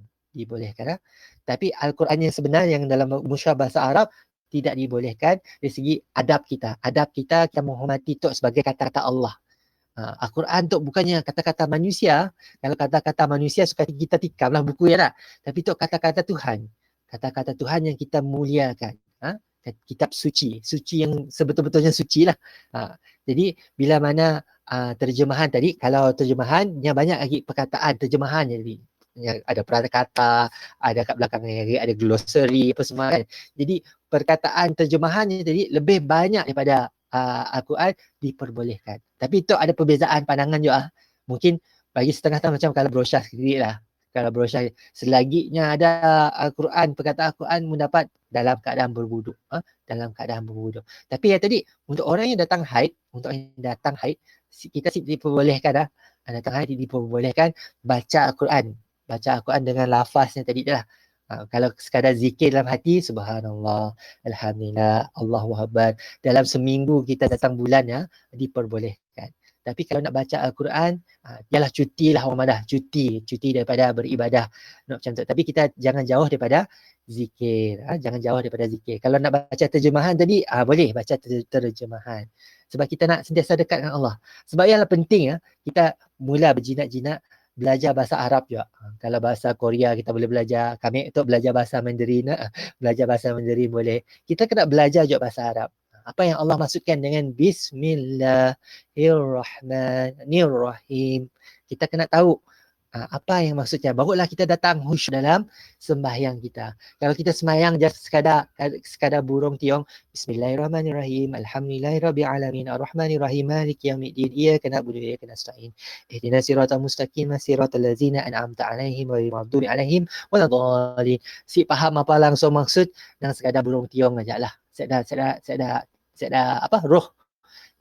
Tapi Al-Quran yang sebenar yang dalam musyarah bahasa Arab tidak dibolehkan dari segi adab kita. Kita menghormati tu sebagai kata-kata Allah. Al-Quran tu bukannya kata-kata manusia. Kalau kata-kata manusia suka kita tikamlah buku Tapi tu kata-kata Tuhan. Kata-kata Tuhan yang kita muliakan. Kitab suci yang sebetul-betulnya suci lah. Jadi bila mana terjemahan tadi, kalau terjemahannya banyak lagi perkataan terjemahannya tadi. Yang ada kata, ada kat belakangnya lagi, ada glossary apa semua kan. Jadi perkataan terjemahannya tadi lebih banyak daripada Al-Quran diperbolehkan. Tapi itu ada perbezaan pandangan juga. Mungkin bagi setengah tahun macam kalau brosyur sendiri lah. Kalau brosyur selaginya ada Al-Quran, perkataan Al-Quran mendapat dalam keadaan berwuduk. Dalam keadaan berwuduk. Tapi ya tadi, untuk orang yang datang haid, kita diperbolehkan dah. Datang haid diperbolehkan baca Al-Quran. Baca Al-Quran dengan lafaznya tadi dah. Kalau sekadar zikir dalam hati, subhanallah, alhamdulillah, Allahu Akbar. Dalam seminggu kita datang bulan ya, diperbolehkan. Tapi kalau nak baca Al-Quran, ialah cuti lah orang madah. Cuti daripada beribadah. Macam tu. Tapi kita jangan jauh daripada zikir. Jangan jauh daripada zikir. Kalau nak baca terjemahan tadi, boleh baca terjemahan. Sebab kita nak sentiasa dekat dengan Allah. Sebab yang penting kita mula berjinak-jinak belajar bahasa Arab juga. Kalau bahasa Korea kita boleh belajar. Kami tu belajar bahasa Mandarin. Belajar bahasa Mandarin boleh. Kita kena belajar juga bahasa Arab. Apa yang Allah maksudkan dengan Bismillahirrahmanirrahim. Kita kena tahu apa yang maksudnya. Barulah kita datang khusyuk dalam sembahyang kita. Kalau kita sembahyang just sekadar burung tiung, Bismillahirrahmanirrahim, Alhamdulillahirrabbilalamin, Ar-Rahmanirrahim, Maliki yaumiddin, Iyyaka na'budu wa iyyaka nasta'in, Ihdinas siratal mustaqim, siratal ladzina an'amta 'alaihim ghairil maghdubi 'alaihim waladdallin. Si faham apa langsung maksud dengan sekadar burung tiung ajalah. Saya dah roh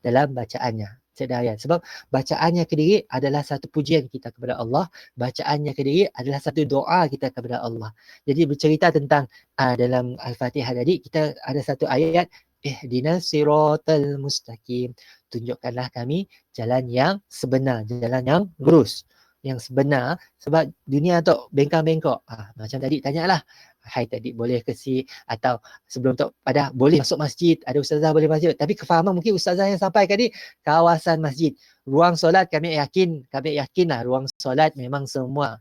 dalam bacaannya. Sebab bacaannya ke diri adalah satu pujian kita kepada Allah. Bacaannya ke diri adalah satu doa kita kepada Allah. Jadi bercerita tentang dalam Al-Fatihah tadi, kita ada satu ayat, Ihdinas siratal mustaqim. Tunjukkanlah kami jalan yang sebenar, jalan yang lurus, yang sebenar. Sebab dunia tu bengkak-bengkok. Macam tadi tanyalah, hai tadi boleh ke si, atau sebelum tu pada boleh masuk masjid, ada ustazah boleh masjid, tapi kefahaman mungkin ustazah yang sampai tadi kawasan masjid, ruang solat kami yakinlah ruang solat memang semua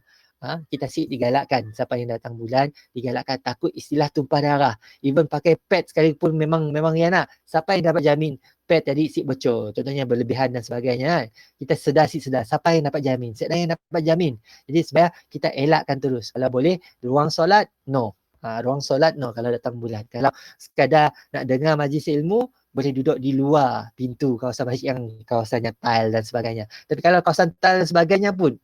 kita digalakkan. Siapa yang datang bulan digalakkan, takut istilah tumpah darah, even pakai pad sekalipun memang ya nak. Siapa yang dapat jamin pad tadi bocor contohnya berlebihan dan sebagainya, kita sedar siapa yang dapat jamin? Saya yang dapat jamin. Jadi sebenarnya kita elakkan terus. Kalau boleh ruang solat no, ruang solat no kalau datang bulan. Kalau sekadar nak dengar majlis ilmu, boleh duduk di luar pintu kawasan masjid yang kawasannya tile dan sebagainya. Tapi kalau kawasan tile dan sebagainya pun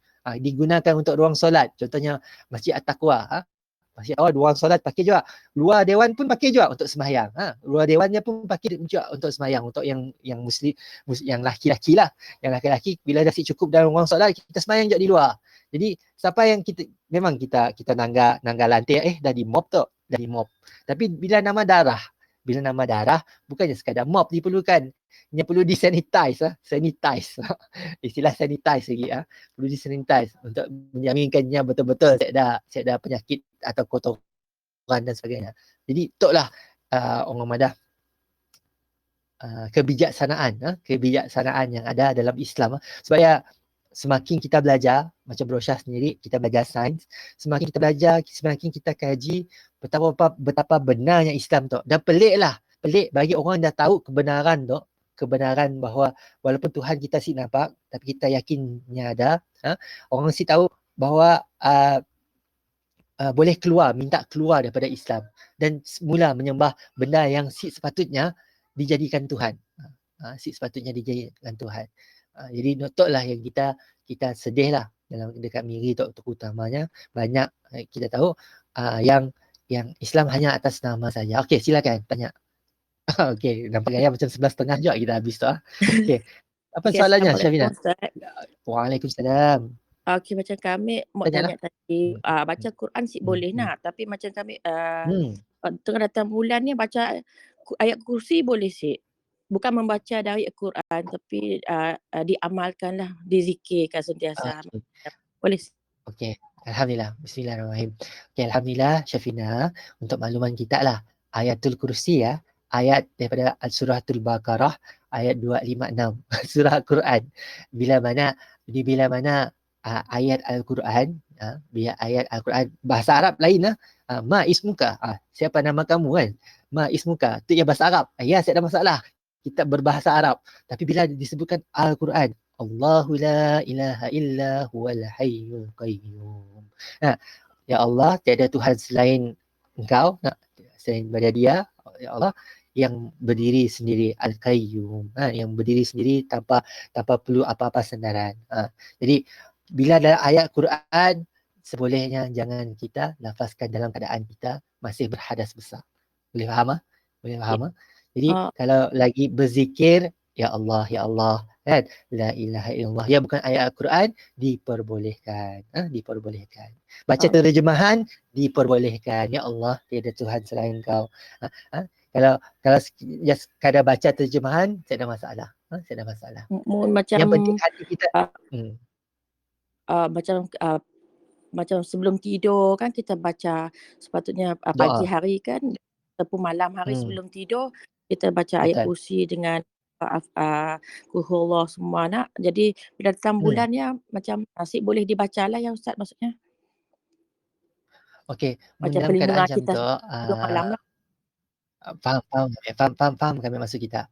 digunakan untuk ruang solat, contohnya Masjid At-Taqwa, Masjid awal ruang solat pakai juga. Luar dewan pun pakai juga untuk sembahyang. Luar dewannya pun pakai juga untuk sembahyang. Untuk yang muslim, yang laki-laki lah. Yang laki-laki bila dah cukup dalam ruang solat, kita sembahyang juga di luar. Jadi siapa yang memang kita nanggar lantai dah di mop tu. Dah di mop. Tapi bila nama darah bukannya sekadar mop diperlukan. Ia perlu disanitize. Istilah sanitize lagi. Perlu disanitize untuk menjaminkannya betul-betul saya ada penyakit atau kotoran dan sebagainya. Jadi itulah orang madah kebijaksanaan yang ada dalam Islam. Supaya semakin kita belajar, macam Brosyah sendiri, kita belajar sains, semakin kita belajar, semakin kita kaji betapa benarnya Islam tu. Dan pelik bagi orang yang dah tahu kebenaran bahawa walaupun Tuhan kita nampak, tapi kita yakinnya ada. Orang mesti tahu bahawa boleh minta keluar daripada Islam dan mula menyembah benda yang sepatutnya dijadikan Tuhan. Sepatutnya dijadikan Tuhan. Jadi notoklah yang kita sedih lah dekat Miri tu utamanya. Banyak kita tahu yang Islam hanya atas nama saja. Okey, silakan tanya. Okey, nampaknya macam 11.30 juga kita habis tu. Okey. Apa soalannya, Syafina? Waalaikumsalam. Okey, macam kami mau tanya tadi, baca Quran boleh nak, tapi macam kami tengah datang bulan ni baca ayat kursi boleh bukan membaca dari Al-Quran, tapi diamalkanlah, dizikirkan sentiasa. Boleh. Okey. Alhamdulillah. Bismillahirrahmanirrahim. Okey, alhamdulillah Syafina, untuk makluman kita lah, ayatul kursi ayat daripada Suratul Baqarah ayat 256 surah Al-Quran. Bila mana ayat Al-Quran, ayat Al-Quran bahasa Arab lain ma ismuka, siapa nama kamu kan, ma ismuka tu ya bahasa Arab. Ya, saya ada masalah kita berbahasa Arab, tapi bila disebutkan Al-Quran, Allahu la ilaha illa huwal hayyul qayyum. Ya Allah, tiada Tuhan selain Engkau, selain daripada Dia, ya Allah, yang berdiri sendiri, Al-Qayyum, yang berdiri sendiri tanpa perlu apa-apa sandaran. Jadi bila dalam ayat Quran, sebolehnya jangan kita lafazkan dalam keadaan kita masih berhadas besar. Boleh faham? Boleh faham? Jadi kalau lagi berzikir, ya Allah, kan? La ilaha illallah. Ya bukan ayat Al-Quran, diperbolehkan. Diperbolehkan. Baca terjemahan, diperbolehkan. Ya Allah, tiada Tuhan selain Kau. Kalau ya sekadar baca terjemahan, tak ada masalah. Tak ada masalah. Macam yang penting hati kita. Macam sebelum tidur kan kita baca sepatutnya pagi hari kan ataupun malam hari sebelum tidur kita baca ayat kursi dengan Qulhuwallah semua nak. Jadi bila datang bulannya macam asyik boleh dibacalah ya Ustaz maksudnya. Okey, macam dalam perlindungan keadaan kita macam malam lah. Faham kami maksud kita.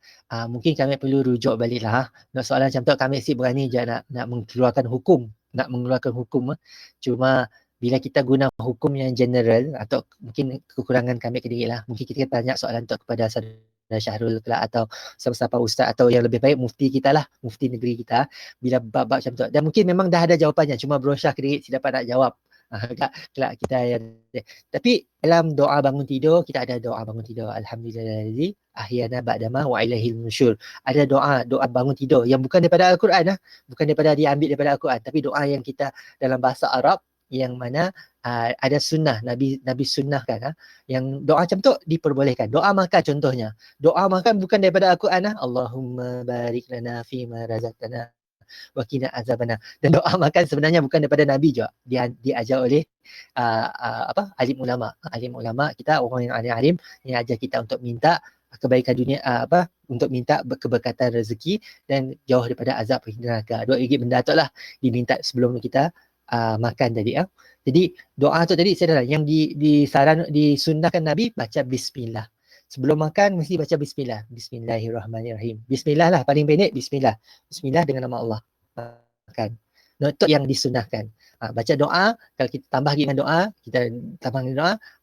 Mungkin kami perlu rujuk balik lah. Soalan macam tu kami asyik berani je nak mengeluarkan hukum. Cuma bila kita guna hukum yang general atau mungkin kekurangan kami sedikit lah. Mungkin kita tanya soalan tu kepada Saudara Syahrul atau siapa-siapa ustaz atau yang lebih baik mufti kita lah, mufti negeri kita. Bila bab-bab macam tu. Dan mungkin memang dah ada jawapannya. Cuma Bro Syah sedikit tidak dapat nak jawab. Kelak kita tapi dalam doa bangun tidur kita ada doa bangun tidur alhamdulillahi ahyana ba'dama wa ilaihil nusyur. Ada doa bangun tidur yang bukan daripada Al-Quran bukan daripada diambil daripada Al-Quran tapi doa yang kita dalam bahasa Arab yang mana ada sunnah Nabi sunnahkan yang doa macam tu diperbolehkan. Doa makan contohnya. Doa makan bukan daripada Al-Quran Allahumma barik lana fima razaqtana wa qina azabana. Dan doa makan sebenarnya bukan daripada Nabi juga. Dia diajar oleh alim ulama kita, orang yang alim yang ajar kita untuk minta kebaikan dunia untuk minta keberkatan rezeki dan jauh daripada azab neraka. Dua benda tu lah diminta sebelum kita makan tadi Jadi doa tu tadi saya dah yang disunnahkan Nabi baca bismillah. Sebelum makan mesti baca bismillah. Bismillahirrahmanirrahim. Bismillah lah paling pendek bismillah. Bismillah dengan nama Allah. Makan. Itu yang disunahkan. Baca doa, kalau kita tambah dengan doa,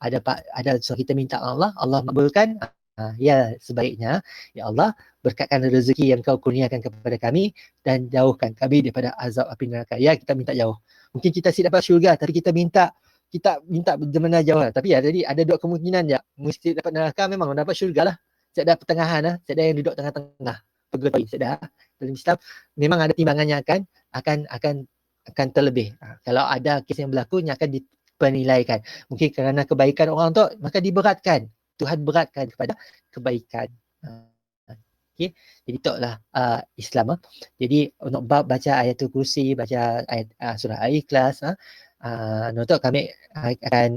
ada so kita minta Allah makbulkan. Ya sebaiknya ya Allah berkatkan rezeki yang Kau kurniakan kepada kami dan jauhkan kami daripada azab api neraka. Ya kita minta jauh. Mungkin kita si dapat syurga tapi kita minta bagaimana jauh lah. Tapi jadi ada dua kemungkinan je. Mesti dapat neraka memang dapat syurga lah. Saya ada pertengahan lah. Saya ada yang duduk tengah-tengah. Pegawai saya dah. Dalam Islam memang ada timbangannya akan terlebih. Kalau ada kes yang berlaku yang akan dipenilaikan. Mungkin kerana kebaikan orang tu maka diberatkan. Tuhan beratkan kepada kebaikan. Okay. Jadi itulah Islam. Jadi untuk bab baca ayatul kursi, baca ayat surah Al-Ikhlas, untuk kami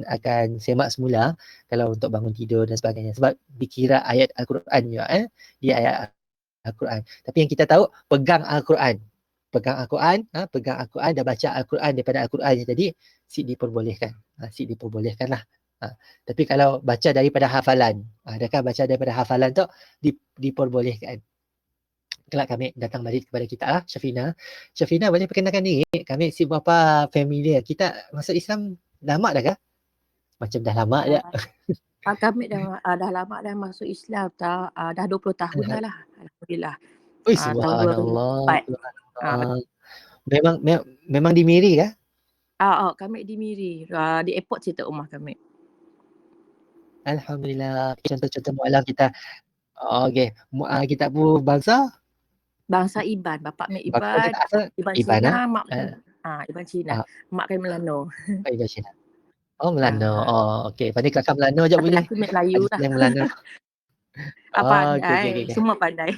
akan semak semula kalau untuk bangun tidur dan sebagainya sebab dikira ayat Al-Quran juga dia ayat Al-Quran. Tapi yang kita tahu pegang Al-Quran dan baca Al-Quran daripada Al-Quran yang tadi diperbolehkan. Diperbolehkanlah. Tapi kalau baca daripada hafalan, adakah baca daripada hafalan tu diperbolehkan? Kelak kami datang balik kepada kita lah, Syafina boleh perkenalkan diri. Kami si berapa familiar. Kita masuk Islam lama dah kah? Macam dah lama je. Kami dah lama dah masuk Islam dah 20 tahun dah lah. Alhamdulillah. Subhanallah. Memang di Miri kah? Kami di Miri. Di airport situ rumah kami. Alhamdulillah. Contoh-contoh mu'alam kita. Okey. Kita pun bangsa Iban. Bapak mek Iban. Iban Cina, mak Iban Cina. Mak kan Melano. Iban Cina. Oh Melano. Okey. Pandai kelakar Melano je boleh. Laki mek Melayu lah. Yang Melano. Pandai. Semua pandai.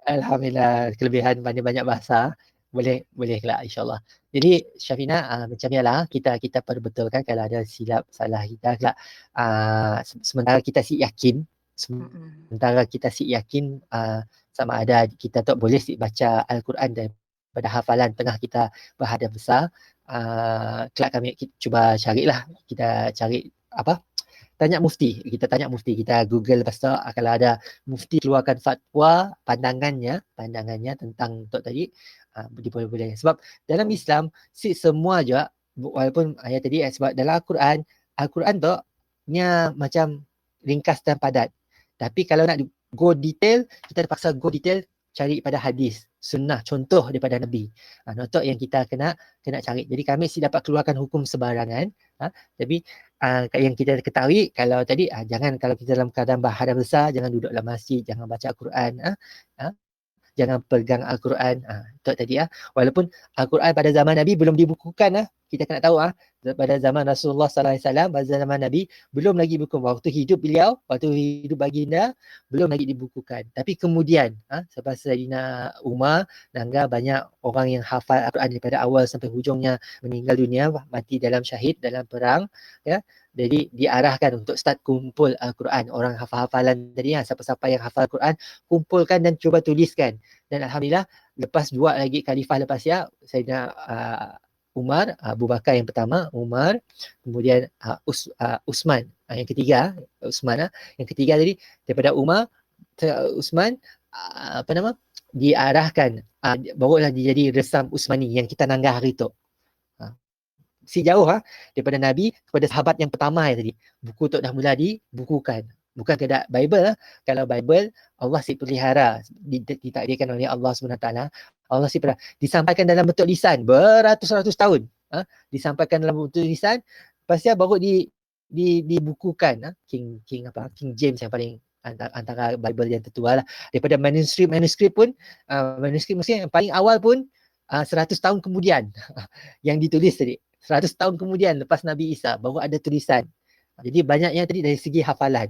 Alhamdulillah. Kelebihan banyak bahasa. Boleh kelak insyaAllah. Jadi Syafina macam ialah kita perbetulkan kalau ada silap salah kita kelak. Sementara kita yakin sama ada kita tak boleh baca Al-Quran daripada hafalan tengah kita berhadap besar. Kelak kami cuba carilah, kita cari tanya mufti. Kita tanya mufti. Kita Google lepas tu kalau ada mufti keluarkan fatwa pandangannya tentang untuk tadi boleh. Sebab dalam Islam semua je walaupun ayat tadi sebab dalam Al-Quran tu nya macam ringkas dan padat. Tapi kalau nak go detail, kita terpaksa go detail cari pada hadis, sunnah, contoh daripada Nabi. Contoh yang kita kena cari. Jadi kami dapat keluarkan hukum sebarangan. Tapi yang kita ketahui kalau tadi jangan kalau kita dalam keadaan bahadan besar, jangan duduk dalam masjid, jangan baca Al-Quran. Jangan pegang Al-Quran. Itu tadi walaupun Al-Quran pada zaman Nabi belum dibukukan kita kena tahu pada zaman Rasulullah sallallahu alaihi wasallam, pada zaman Nabi belum lagi buku. Waktu hidup beliau, waktu hidup baginda belum lagi dibukukan. Tapi kemudian sebab Sayyidina Umar nangga banyak orang yang hafal Al-Quran daripada awal sampai hujungnya meninggal dunia, mati dalam syahid dalam perang ya. Jadi diarahkan untuk start kumpul Al-Quran. Orang hafal-hafalan tadi siapa-siapa yang hafal Al-Quran kumpulkan dan cuba tuliskan. Dan alhamdulillah lepas dua lagi khalifah lepas Sayyidina Umar, Abu Bakar yang pertama, Umar, kemudian Uthman yang ketiga, yang ketiga tadi daripada Umar, Uthman diarahkan barulah dia jadi resam Uthmani yang kita nanggah hari tu. Si jauh daripada Nabi kepada sahabat yang pertama tadi. Buku tu dah mula dibukukan. Bukan kena Bible. Kalau Bible, Allah si pelihara. Ditakdirkan oleh Allah SWT. Allah si pelihara. Disampaikan dalam bentuk lisan. Beratus-ratus tahun. Disampaikan dalam bentuk lisan. Lepas tu baru dibukukan. King James yang paling antara Bible yang tertua lah. Daripada manuskrip pun, manuskrip maksudnya yang paling awal pun 100 tahun kemudian yang ditulis tadi. 100 tahun kemudian lepas Nabi Isa baru ada tulisan. Jadi banyaknya tadi dari segi hafalan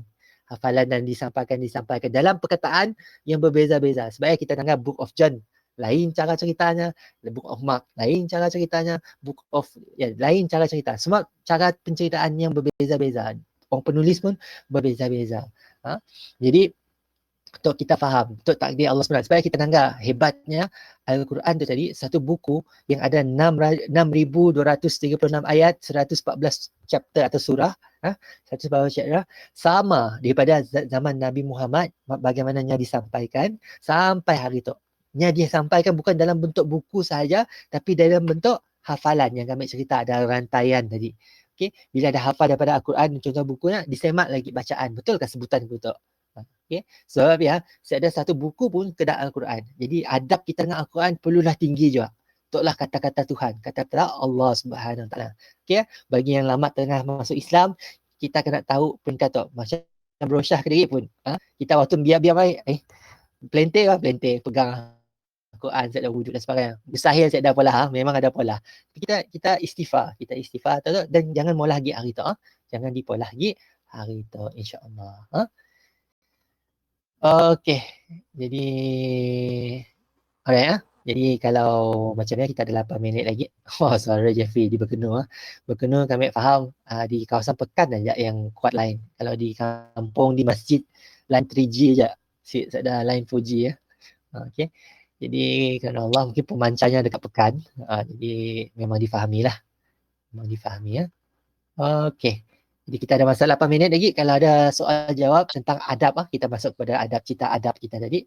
dan disampaikan dalam perkataan yang berbeza-beza. Sebabnya kita dengar Book of John lain cara ceritanya, The Book of Mark lain cara ceritanya, Book of lain cara cerita. Semua cara penceritaan yang berbeza-beza. Orang penulis pun berbeza-beza. Jadi untuk kita faham, untuk takdir Allah SWT. Supaya kita dengar hebatnya Al-Quran tu tadi, satu buku yang ada 6,236 ayat, 114 chapter atau surah, 114 chapter, sama daripada zaman Nabi Muhammad, bagaimananya disampaikan, sampai hari tu. Nya dia sampaikan bukan dalam bentuk buku sahaja, tapi dalam bentuk hafalan yang kami cerita, ada rantaian tadi. Okay? Bila ada hafal daripada Al-Quran, contoh bukunya, disemak lagi bacaan. Betulkah sebutan itu? Okay. Sebab ada satu buku pun kena Al-Quran. Jadi adab kita dengan Al-Quran perlulah tinggi juga. Untuklah kata-kata Tuhan. Kata-kata Allah Subhanahu Wa Taala. Okay. Bagi yang lama tengah masuk Islam, kita kena tahu peringkat tu. Macam Brosyah kediri pun. Kita waktu biar baik. Pelentir pegang Al-Quran, saya ada wujud dan sebagainya. Mustahil saya ada pola. Memang ada pola. Kita istighfar. Dan jangan molah lagi hari tu. Jangan dipolah lagi hari tu. InsyaAllah. Okey. Jadi alright Jadi kalau macam ni kita ada 8 minit lagi. Suara Jeffrey di Berkenur. Berkenur kami faham di kawasan Pekan saja yang kuat lain. Kalau di kampung, di masjid, line 3G je. Ada line 4G ya. Okey. Jadi kerana Allah mungkin pemancarnya dekat Pekan. Jadi memang difahami lah. Okey. Jadi kita ada masa 8 minit lagi. Kalau ada soal jawab tentang adab, kita masuk kepada adab kita tadi.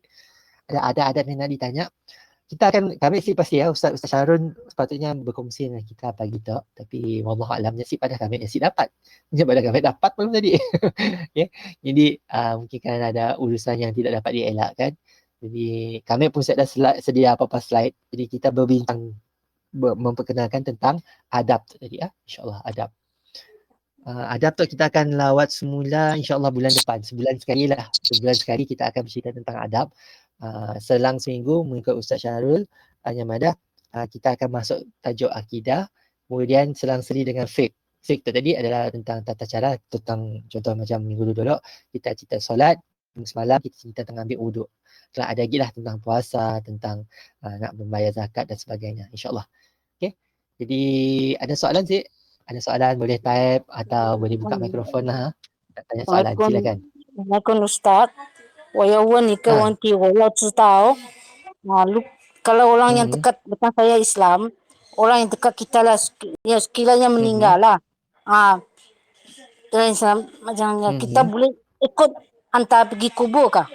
Ada adab yang nak ditanya. Kami pasti Ustaz Syarun sepatutnya berkongsi dengan kita pagi tu. Tapi wallahualam nasib pada kami dapat. Nasib pada kami dapat belum tadi. Okay. Jadi mungkin kan ada urusan yang tidak dapat dielakkan. Jadi kami pun sedia apa-apa slide. Jadi kita berbincang memperkenalkan tentang adab tu tadi. InsyaAllah adab. Adab tu kita akan lawat semula insyaAllah bulan depan. Sebulan sekali kita akan bercerita tentang adab. Selang seminggu mengikut Ustaz Syarul Madah, kita akan masuk tajuk akidah. Kemudian selang-seli dengan fiqh. Fiqh tu tadi adalah tentang tata cara, tentang contoh macam minggu dulu kita cerita solat, semalam kita cerita tentang ambil wuduk. Telah ada lagi lah tentang puasa, tentang nak membayar zakat dan sebagainya insyaAllah. Okay. Jadi ada soalan Cik? Ada soalan boleh type atau boleh buka mikrofon lah. Tanya soalan silakan. Assalamualaikum Ustaz. 我要问一个问题，我要知道kalau orang yang dekat dengan saya Islam, orang yang dekat kita lah, sekiranya meninggal lah, dalam Islam macam kita boleh ikut hantar pergi kubur kah?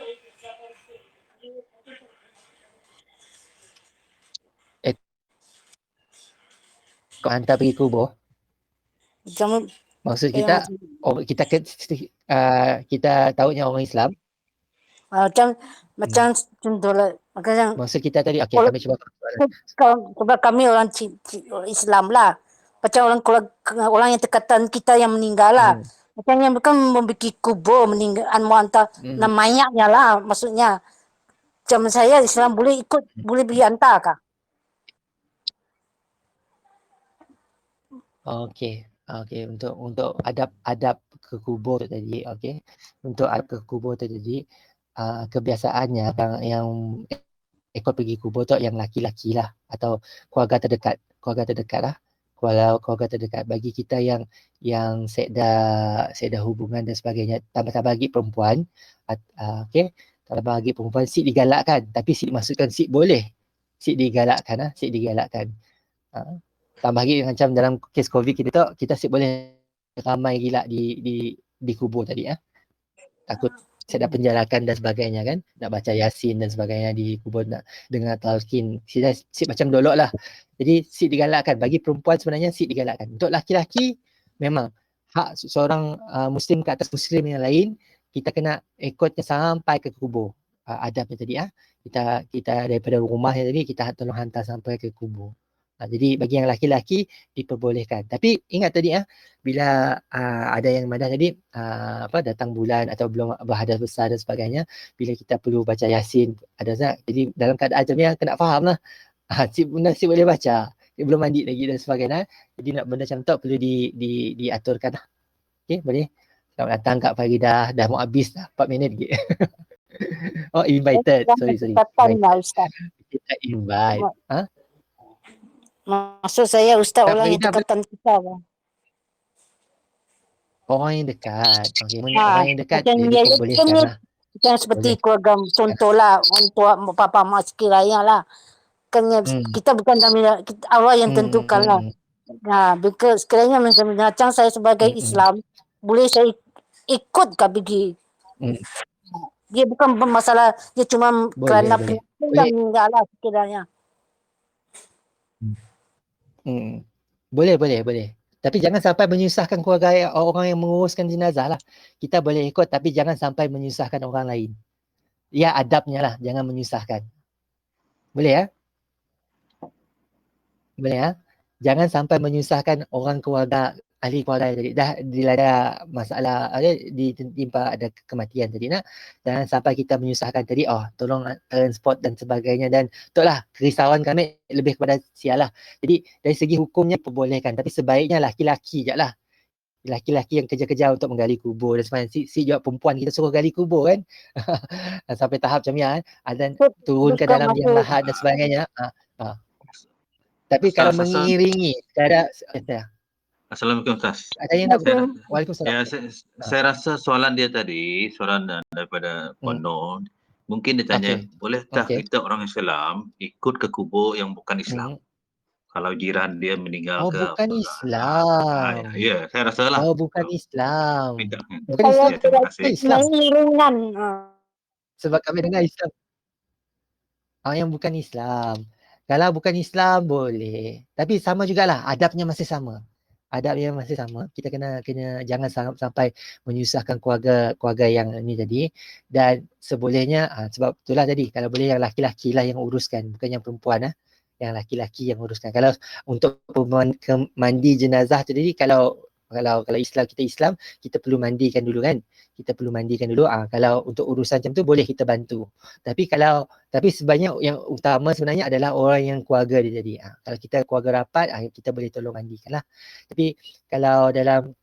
Kau hantar pergi kubur? Macam Maksud kita, kita tahunya orang Islam. Macam contohlah, macam maksud kita tadi, okey, kami cuba. Sebab kami orang Islam lah. Macam orang yang dekatan kita yang meninggal lah. Macam yang bukan membuat kubur meninggal, hantar mayatnya lah maksudnya. Macam saya Islam boleh ikut, boleh pergi hantar kah? Okey, untuk adab ke kubur tadi, okey. Untuk adab ke kubur tadi, kebiasaannya yang ikut pergi kubur tu yang laki-laki lah atau keluarga terdekat lah. Kalau keluarga terdekat, bagi kita yang sekda hubungan dan sebagainya, tambah bagi perempuan, okey. Kalau bagi perempuan sik digalakkan, tapi sik dimaksudkan sik boleh. Sik digalakkan. Tambah lagi macam dalam kes COVID kita sik boleh ramai gila di kubur tadi. Takut saya dah penjarakan dan sebagainya kan, nak baca Yasin dan sebagainya di kubur, nak dengar talqin, sik macam dolok lah. Jadi sik digalakkan. Bagi perempuan sebenarnya sik digalakkan. Untuk laki-laki memang hak seorang Muslim ke atas Muslim yang lain, kita kena ikutnya sampai ke kubur. Adabnya tadi kita daripada rumah tadi kita tolong hantar sampai ke kubur. Jadi bagi yang laki-laki diperbolehkan. Tapi ingat tadi bila ada yang mana tadi datang bulan atau belum berhadas besar dan sebagainya, bila kita perlu baca Yasin, jadi dalam keadaan macam ni kena faham lah. Benda si boleh baca, dia belum mandi lagi dan sebagainya. Jadi nak benda macam tu perlu diaturkan lah. Okey, boleh. Selamat datang Kak Faridah, dah mau habis dah 4 minit lagi. Oh, invited. Sorry. Kita invite. Maksud saya Ustaz orang yang dekatan kita lah. Orang yang dekat. Okay. Orang yang dekat dia diperbolehkan lah. Macam seperti keluarga, contohlah untuk papa mak sekiranya lah. Kan kita bukan Allah yang tentukan lah. Sekiranya macam saya sebagai Islam, boleh saya ikut ke pergi. Dia bukan masalah, dia cuma kerana penyakit yang meninggal lah sekiranya. Boleh. Tapi jangan sampai menyusahkan keluarga orang yang menguruskan jenazah lah. Kita boleh ikut tapi jangan sampai menyusahkan orang lain. Ya, adabnya lah, jangan menyusahkan. Boleh ya? Boleh ya? Jangan sampai menyusahkan orang keluarga, ahli keluarga tadi. Dah ada masalah, ditimpa ada kematian tadi nak. Jangan sampai kita menyusahkan tadi, tolong transport dan sebagainya, dan itulah kerisauan kami lebih kepada sialah. Jadi dari segi hukumnya perbolehkan, tapi sebaiknya laki-laki je lah. Laki-laki yang kerja-kerja untuk menggali kubur dan sebagainya. Si juga perempuan kita suruh gali kubur kan. Sampai tahap macam ni dan turun ke dalam yang lahat dan sebagainya. Tapi kalau mengiringi Assalamualaikum Ustaz. Waalaikumsalam. Saya rasa soalan dia tadi, soalan daripada Pono, mungkin dia tanya, bolehkah kita orang Islam ikut ke kubur yang bukan Islam? Kalau jiran dia meninggal ke bukan Islam. Ya, saya rasa lah. Bukan Islam. Bukan Islam. Terima kasih. Mengiringan. Sebab kami dengar Islam. Yang bukan Islam. Kalau bukan Islam boleh. Tapi sama jugalah, adabnya masih sama. Kita kena jangan sampai menyusahkan keluarga yang ni tadi. Dan sebolehnya, sebab itulah tadi, kalau boleh yang laki-laki lah yang uruskan, bukan yang perempuan. Yang laki-laki yang uruskan. Kalau untuk mandi jenazah tu tadi, kalau Islam, kita perlu mandikan dulu kan. Kalau untuk urusan macam tu boleh kita bantu. Tapi sebenarnya yang utama sebenarnya adalah orang yang keluarga dia jadi. Kalau kita keluarga rapat, kita boleh tolong mandikan lah. Tapi kalau dalam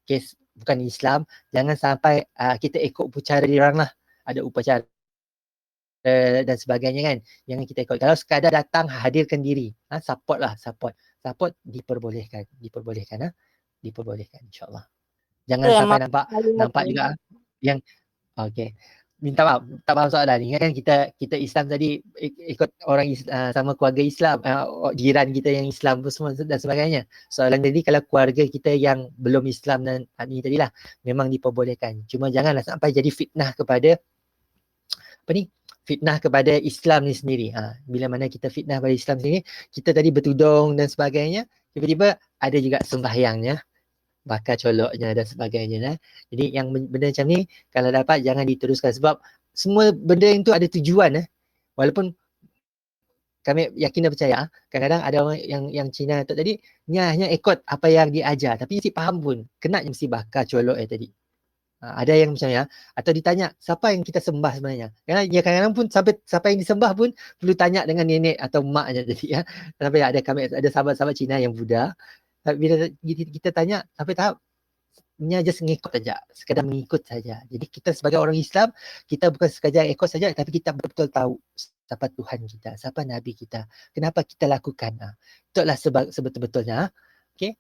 kes bukan Islam, jangan sampai kita ikut upacara dia orang lah. Ada upacara dan sebagainya kan. Jangan kita ikut. Kalau sekadar datang hadirkan diri, support diperbolehkan insya-Allah. Jangan sampai nampak juga yang okey. minta maaf, tak faham soalan. Ingatkan kita Islam tadi ikut orang sama keluarga Islam, jiran kita yang Islam semua dan sebagainya. Soalan tadi kalau keluarga kita yang belum Islam dan ini tadilah memang diperbolehkan. Cuma janganlah sampai jadi fitnah kepada fitnah kepada Islam ni sendiri. Bila mana kita fitnah pada Islam sendiri, kita tadi bertudung dan sebagainya, tiba-tiba ada juga sembahyangnya, bakar coloknya dan sebagainya lah. Jadi yang benda macam ni kalau dapat jangan diteruskan sebab semua benda itu ada tujuan walaupun kami yakin dan percaya kadang-kadang ada orang yang Cina tu tadi hanya ikut apa yang diajar tapi mesti faham pun kena mesti bakar colok tadi. Ada yang macam ya atau ditanya siapa yang kita sembah sebenarnya. Kadang-kadang pun siapa yang disembah pun perlu tanya dengan nenek atau maknya tadi ya. Sampai ada sahabat-sahabat Cina yang Buddha. Bila kita tanya sampai tahap just mengikut saja, sekadar mengikut saja. Jadi kita sebagai orang Islam, kita bukan sekadar ikut saja tapi kita betul-betul tahu siapa Tuhan kita, siapa Nabi kita, kenapa kita lakukan. Itulah sebab sebetul-betulnya. Okey.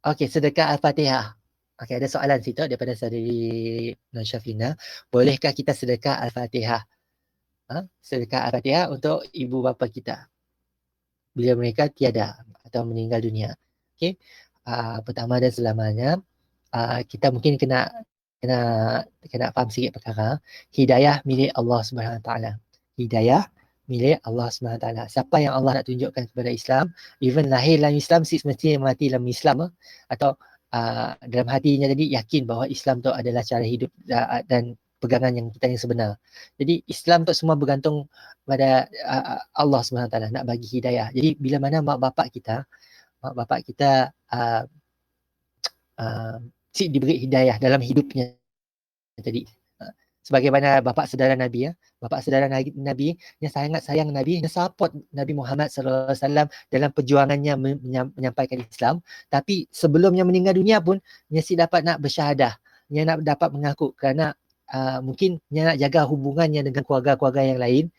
Okey, sedekah Al-Fatihah. Okey, ada soalan situ daripada saudari Nur Syafina. Bolehkah kita sedekah Al-Fatihah? Sedekah Al-Fatihah untuk ibu bapa kita bila mereka tiada atau meninggal dunia. Okey. Pertama dan selamanya kita mungkin kena faham sikit perkara. Hidayah milik Allah Subhanahu Wa Taala. Hidayah milik Allah Subhanahu Wa Taala. Siapa yang Allah nak tunjukkan kepada Islam, even lahir dalam Islam semestinya mati dalam Islam atau dalam hatinya tadi yakin bahawa Islam tu adalah cara hidup dan pegangan yang kita yang sebenar. Jadi Islam tu semua bergantung pada Allah SWT nak bagi hidayah. Jadi bila mana mak bapak kita diberi hidayah dalam hidupnya tadi. Sebagaimana bapa saudara Nabi bapa saudara Nabi yang sangat sayang Nabi, yang support Nabi Muhammad sallallahu alaihi wasallam dalam perjuangannya menyampaikan Islam, tapi sebelumnya meninggal dunia pun dia dapat nak bersyahadah, dia nak dapat mengaku kerana mungkin dia nak jaga hubungannya dengan keluarga-keluarga yang lain.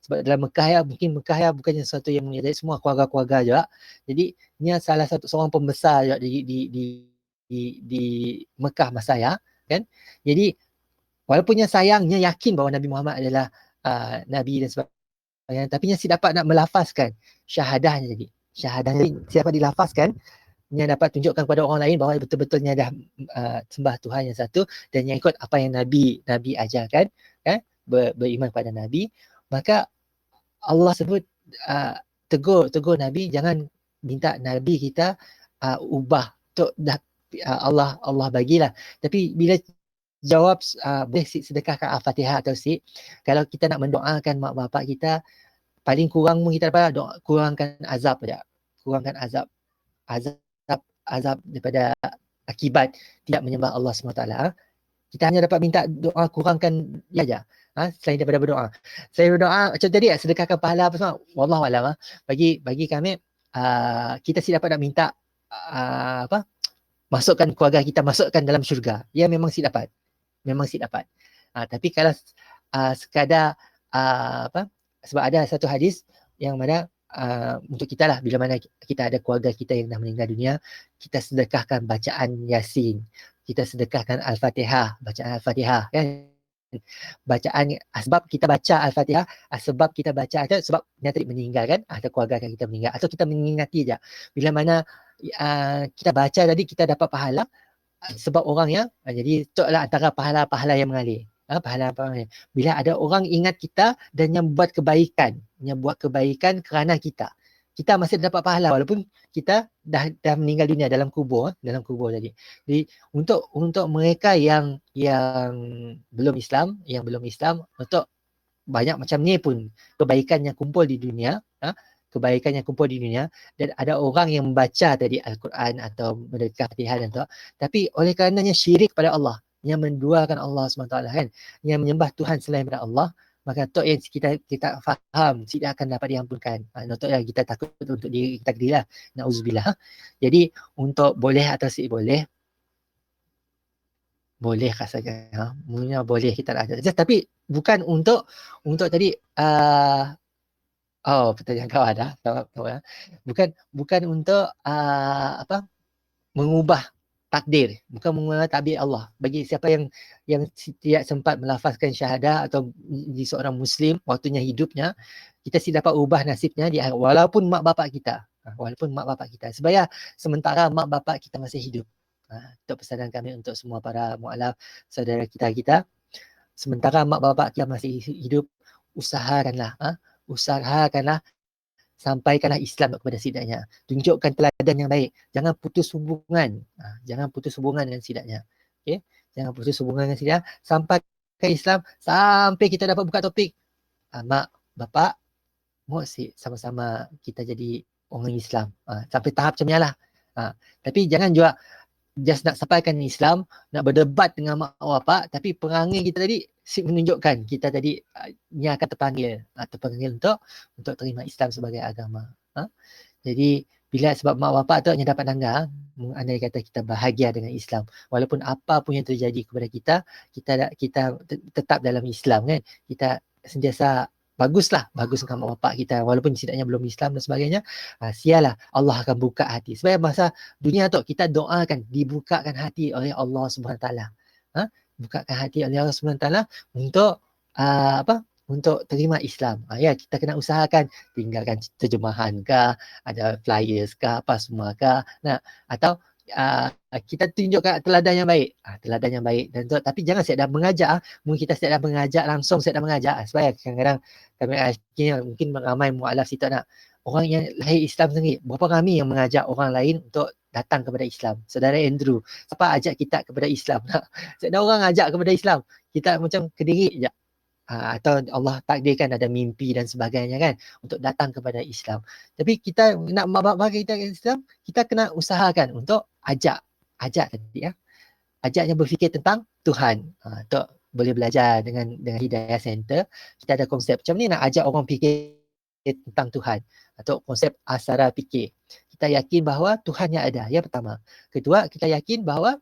Sebab dalam Mekah mungkin Mekah bukannya sesuatu yang menyertai semua keluarga-keluarga juga. Jadi dia salah satu seorang pembesar juga di Mekah masa kan. Jadi walaupun dia sayang, dia yakin bahawa Nabi Muhammad adalah Nabi dan sebagainya, tapi dia dapat nak melafazkan syahadahnya jadi. Syahadahnya dapat dilafazkan, dia dapat tunjukkan kepada orang lain bahawa betul-betulnya dah sembah Tuhan yang satu dan yang ikut apa yang Nabi ajarkan, kan? Beriman kepada Nabi. Maka Allah sebut tegur Nabi, jangan minta Nabi kita ubah. Allah bagilah. Tapi bila jawab boleh sedekahkan Al-Fatihah atau kalau kita nak mendoakan mak bapak kita, paling kurang pun kita dapat kurangkan azab saja. Kurangkan azab daripada akibat tidak menyembah Allah SWT. Kita hanya dapat minta doa kurangkan dia saja. Selain daripada berdoa. Saya berdoa macam tadi sedekahkan pahala apa semua. Wallahualam. Bagi kami kita dapat nak minta masukkan keluarga kita masukkan dalam syurga. Ya memang dapat. Tapi kalau sekadar sebab ada satu hadis yang mana untuk kita lah, bila mana kita ada keluarga kita yang dah meninggal dunia, kita sedekahkan bacaan Yasin, kita sedekahkan Al-Fatihah, bacaan Al-Fatihah kan. Bacaan sebab kita baca Al-Fatihah, sebab kita baca itu sebab dia tadi meninggal kan, atau keluarga kita meninggal, atau kita mengingati je bila mana kita baca tadi kita dapat pahala sebab orangnya. Jadi itu adalah antara pahala-pahala yang mengalir. Pahala-pahala. Bila ada orang ingat kita dan yang buat kebaikan kerana kita masih dapat pahala walaupun kita dah meninggal dunia dalam kubur tadi. Jadi untuk mereka yang belum Islam, untuk banyak macam ni pun kebaikan yang kumpul di dunia, dan ada orang yang membaca tadi Al-Quran atau mendekah Fatihah dan tu, tapi oleh karenanya syirik pada Allah, yang menduakan Allah SWT kan, yang menyembah Tuhan selain daripada Allah, maka tu yang kita faham tidak akan dapat diampunkan. Untuk yang kita takut untuk diri kita sendiri lah. Na'udzubillah. Jadi untuk boleh atau boleh rasanya. Mungkin boleh kita ada. Tapi bukan untuk tadi pertanyaan kau ada. Bukan untuk mengubah takdir, bukan mengenal takdir Allah. Bagi siapa yang tidak sempat melafazkan syahadah atau di seorang Muslim waktunya hidupnya, kita dapat ubah nasibnya di akhirat, walaupun mak bapak kita. Walaupun mak bapak kita. Sebaya sementara mak bapak kita masih hidup. Itu pesanan kami untuk semua para mu'alaf, saudara kita. Sementara mak bapak kita masih hidup, usahakanlah sampaikanlah Islam kepada sidaknya. Tunjukkan teladan yang baik. Jangan putus hubungan. Jangan putus hubungan dengan sidaknya. Okay? Jangan putus hubungan dengan sidaknya. Sampaikan Islam sampai kita dapat buka topik. Mak, bapak, mau sama-sama kita jadi orang Islam. Sampai tahap macam ni lah. Tapi jangan juga just nak sampaikan Islam, nak berdebat dengan mak bapak, tapi perangai kita tadi menunjukkan kita tadi ni akan terpanggil untuk terima Islam sebagai agama. Jadi bila sebab mak bapak tu hanya dapat tangga, andai kata kita bahagia dengan Islam, walaupun apa pun yang terjadi kepada kita tetap dalam Islam kan, kita sentiasa bagus dengan mak bapak kita walaupun setidaknya belum Islam dan sebagainya. Sialah Allah akan buka hati. Sebab masa dunia tu kita doakan dibukakan hati oleh Allah SWT. Bukakan hati oleh Allah SWT untuk untuk terima Islam. Ya, kita kena usahakan tinggalkan terjemahan ke, ada flyers ke, apa semua ke. Atau kita tunjukkan teladan yang baik. Teladan yang baik. Dan tapi jangan saya dah mengajak. Mungkin kita saya dah mengajak langsung, saya dah mengajak. Sebab kadang-kadang kami mungkin ramai mu'alaf situ nak orang yang lahir Islam sendiri. Berapa ramai yang mengajak orang lain untuk datang kepada Islam. Saudara Andrew, siapa ajak kita kepada Islam? Saya dah orang ajak kepada Islam. Kita macam kediri je. Atau Allah takdirkan ada mimpi dan sebagainya kan untuk datang kepada Islam. Tapi kita nak bagi kita Islam, kita kena usahakan untuk ajak tadi ajaknya berfikir tentang Tuhan. Untuk boleh belajar dengan Hidayah Center, kita ada konsep macam ni nak ajak orang fikir tentang Tuhan atau konsep asara fikir. Kita yakin bahawa Tuhan yang ada, yang pertama. Kedua, kita yakin bahawa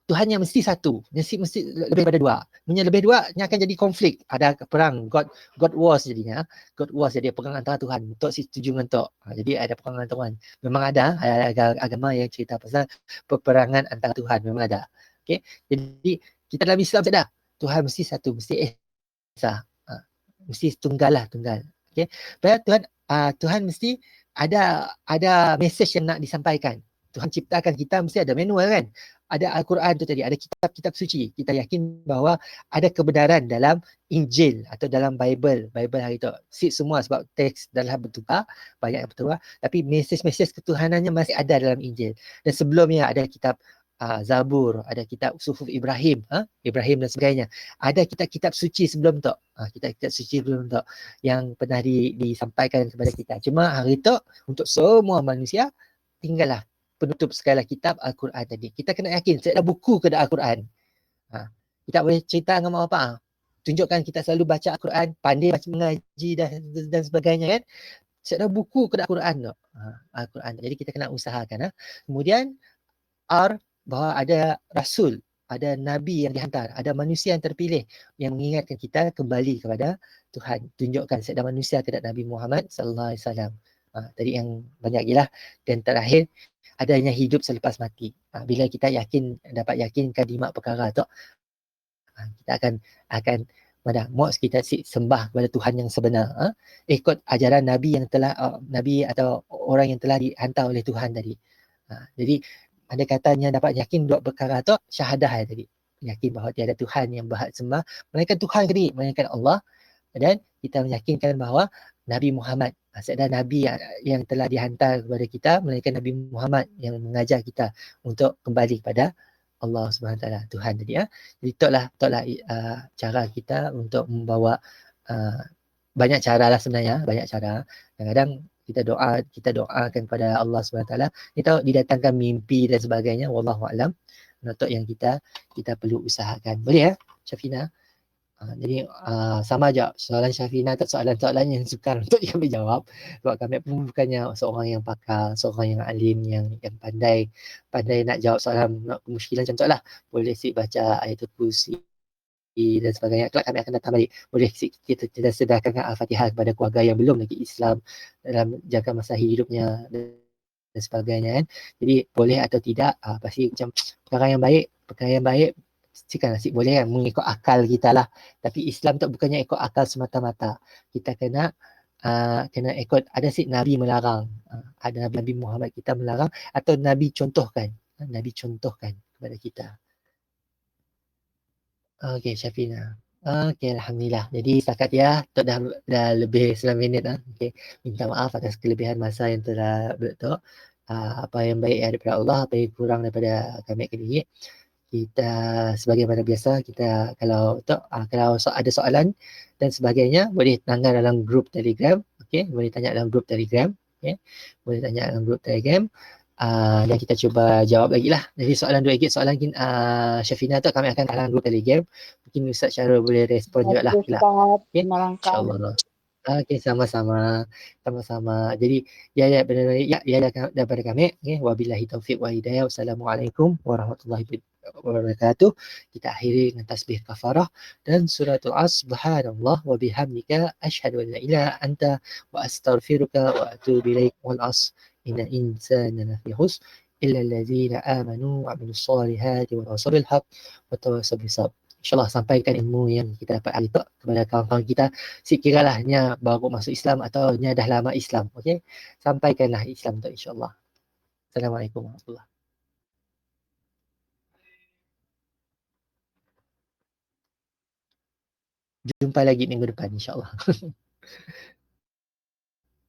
Tuhan yang mesti satu, mesti lebih daripada dua. Lebih dua yang akan jadi konflik. Ada perang, God wars jadinya. God wars jadi perang antara Tuhan. Tok setuju dengan Tok. Jadi ada perang antara Tuhan. Memang ada agama yang cerita pasal peperangan antara Tuhan. Memang ada. Okay? Jadi kita dalam Islam sedar Tuhan mesti satu, mesti esa. Mesti tunggal. Okay? Tuhan mesti ada message yang nak disampaikan. Tuhan ciptakan kita mesti ada manual kan. Ada Al-Quran tu tadi, ada kitab-kitab suci. Kita yakin bahawa ada kebenaran dalam Injil atau dalam Bible hari tu. Semua sebab teks dalam bertukar, banyak yang bertukar. Tapi mesej-mesej ketuhanannya masih ada dalam Injil. Dan sebelumnya ada kitab Zabur, ada kitab Suhuf Ibrahim, Ibrahim dan sebagainya. Ada kitab-kitab suci sebelum tu. Kitab-kitab suci sebelum tu yang pernah disampaikan kepada kita. Cuma hari tu untuk semua manusia tinggallah penutup segala kitab Al-Quran tadi. Kita kena yakin, saya ada buku ke Al-Quran. Kita boleh cerita dengan mak bapak. Tunjukkan kita selalu baca Al-Quran, pandai baca mengaji dan sebagainya kan. Saya ada buku ke Al-Quran tu. Al-Quran. Jadi kita kena usahakan. Kemudian bahawa ada Rasul, ada Nabi yang dihantar, ada manusia yang terpilih yang mengingatkan kita kembali kepada Tuhan. Tunjukkan saya ada manusia ke Nabi Muhammad SAW. Tadi yang banyak gila. Dan terakhir, adanya hidup selepas mati. Bila kita dapat yakinkan 5 perkara tu, kita akan kita sembah kepada Tuhan yang sebenar. Ikut ajaran Nabi yang telah Nabi atau orang yang telah dihantar oleh Tuhan tadi. Jadi ada katanya dapat yakin 2 perkara tu syahadah tadi. Yakin bahawa tiada Tuhan yang berhak sembah melainkan Tuhan sendiri, melainkan Allah. Dan kita meyakinkan bahawa Nabi Muhammad, ada Nabi yang telah dihantar kepada kita, melainkan Nabi Muhammad yang mengajar kita untuk kembali kepada Allah SWT, Tuhan tadi. Jadi itulah cara kita untuk membawa banyak cara lah sebenarnya, banyak cara. Kadang-kadang kita doakan kepada Allah SWT, kita didatangkan mimpi dan sebagainya, wallahualam. Untuk yang kita perlu usahakan. Boleh Syafina? Jadi sama je soalan Syafina tu soalan-soalan yang sukar untuk kami jawab. Sebab kami pun bukannya seorang yang pakar, seorang yang alim, yang pandai nak jawab soalan kemusykilan contoh lah. Boleh baca ayatul kursi dan sebagainya. Kelak kami akan datang balik. Boleh kita sedahkan Al-Fatihah kepada keluarga yang belum lagi Islam dalam jangka masa hidupnya. dan sebagainya kan. Jadi boleh atau tidak, pasti macam perkara yang baik sikan nasib boleh kan, mengikut akal kita lah. Tapi Islam tu bukannya ikut akal semata-mata. Kita kena ikut, ada Nabi melarang, ada Nabi Muhammad kita melarang, atau Nabi contohkan kepada kita. Okey, Syafina. Okey, Alhamdulillah. Jadi setakat ya, Tok dah lebih 9 minit. Okey, minta maaf atas kelebihan masa yang telah Tok. Apa yang baik daripada Allah, apa yang kurang daripada kami sendiri. Kita sebagaimana biasa, kita kalau ada soalan dan sebagainya, boleh tanya dalam grup Telegram. Okey, boleh tanya dalam grup Telegram. Okey, boleh tanya dalam grup Telegram. Dan kita cuba jawab lagi lah. Jadi soalan soalan Syafina tu kami akan dalam grup Telegram. Mungkin Ustaz Syarul boleh respon juga lah. Okay. InsyaAllah. Okey, sama-sama. Jadi daripada kami. Wabillahi taufiq wa hidayah. Wassalamualaikum warahmatullahi wabarakatuh. Kita akhiri dengan tasbih kafarah dan suratul as. Subhanallah wa bihamdika asyhadu an la ilaha anta wa astaghfiruka wa atubu ilaik. Wal as. Inna insana lafi khusr illa allazina amanu wa amilus solihati wa tawassaw bil haqq wa tawassaw bis sabr. InsyaAllah sampaikan ilmu yang kita dapat hari tu kepada kawan-kawan kita. Sekiralah nya baru masuk Islam atau nya dah lama Islam. Okey, sampaikanlah Islam tu insyaAllah. Assalamualaikum warahmatullahi wabarakatuh. Jumpa lagi minggu depan insyaAllah.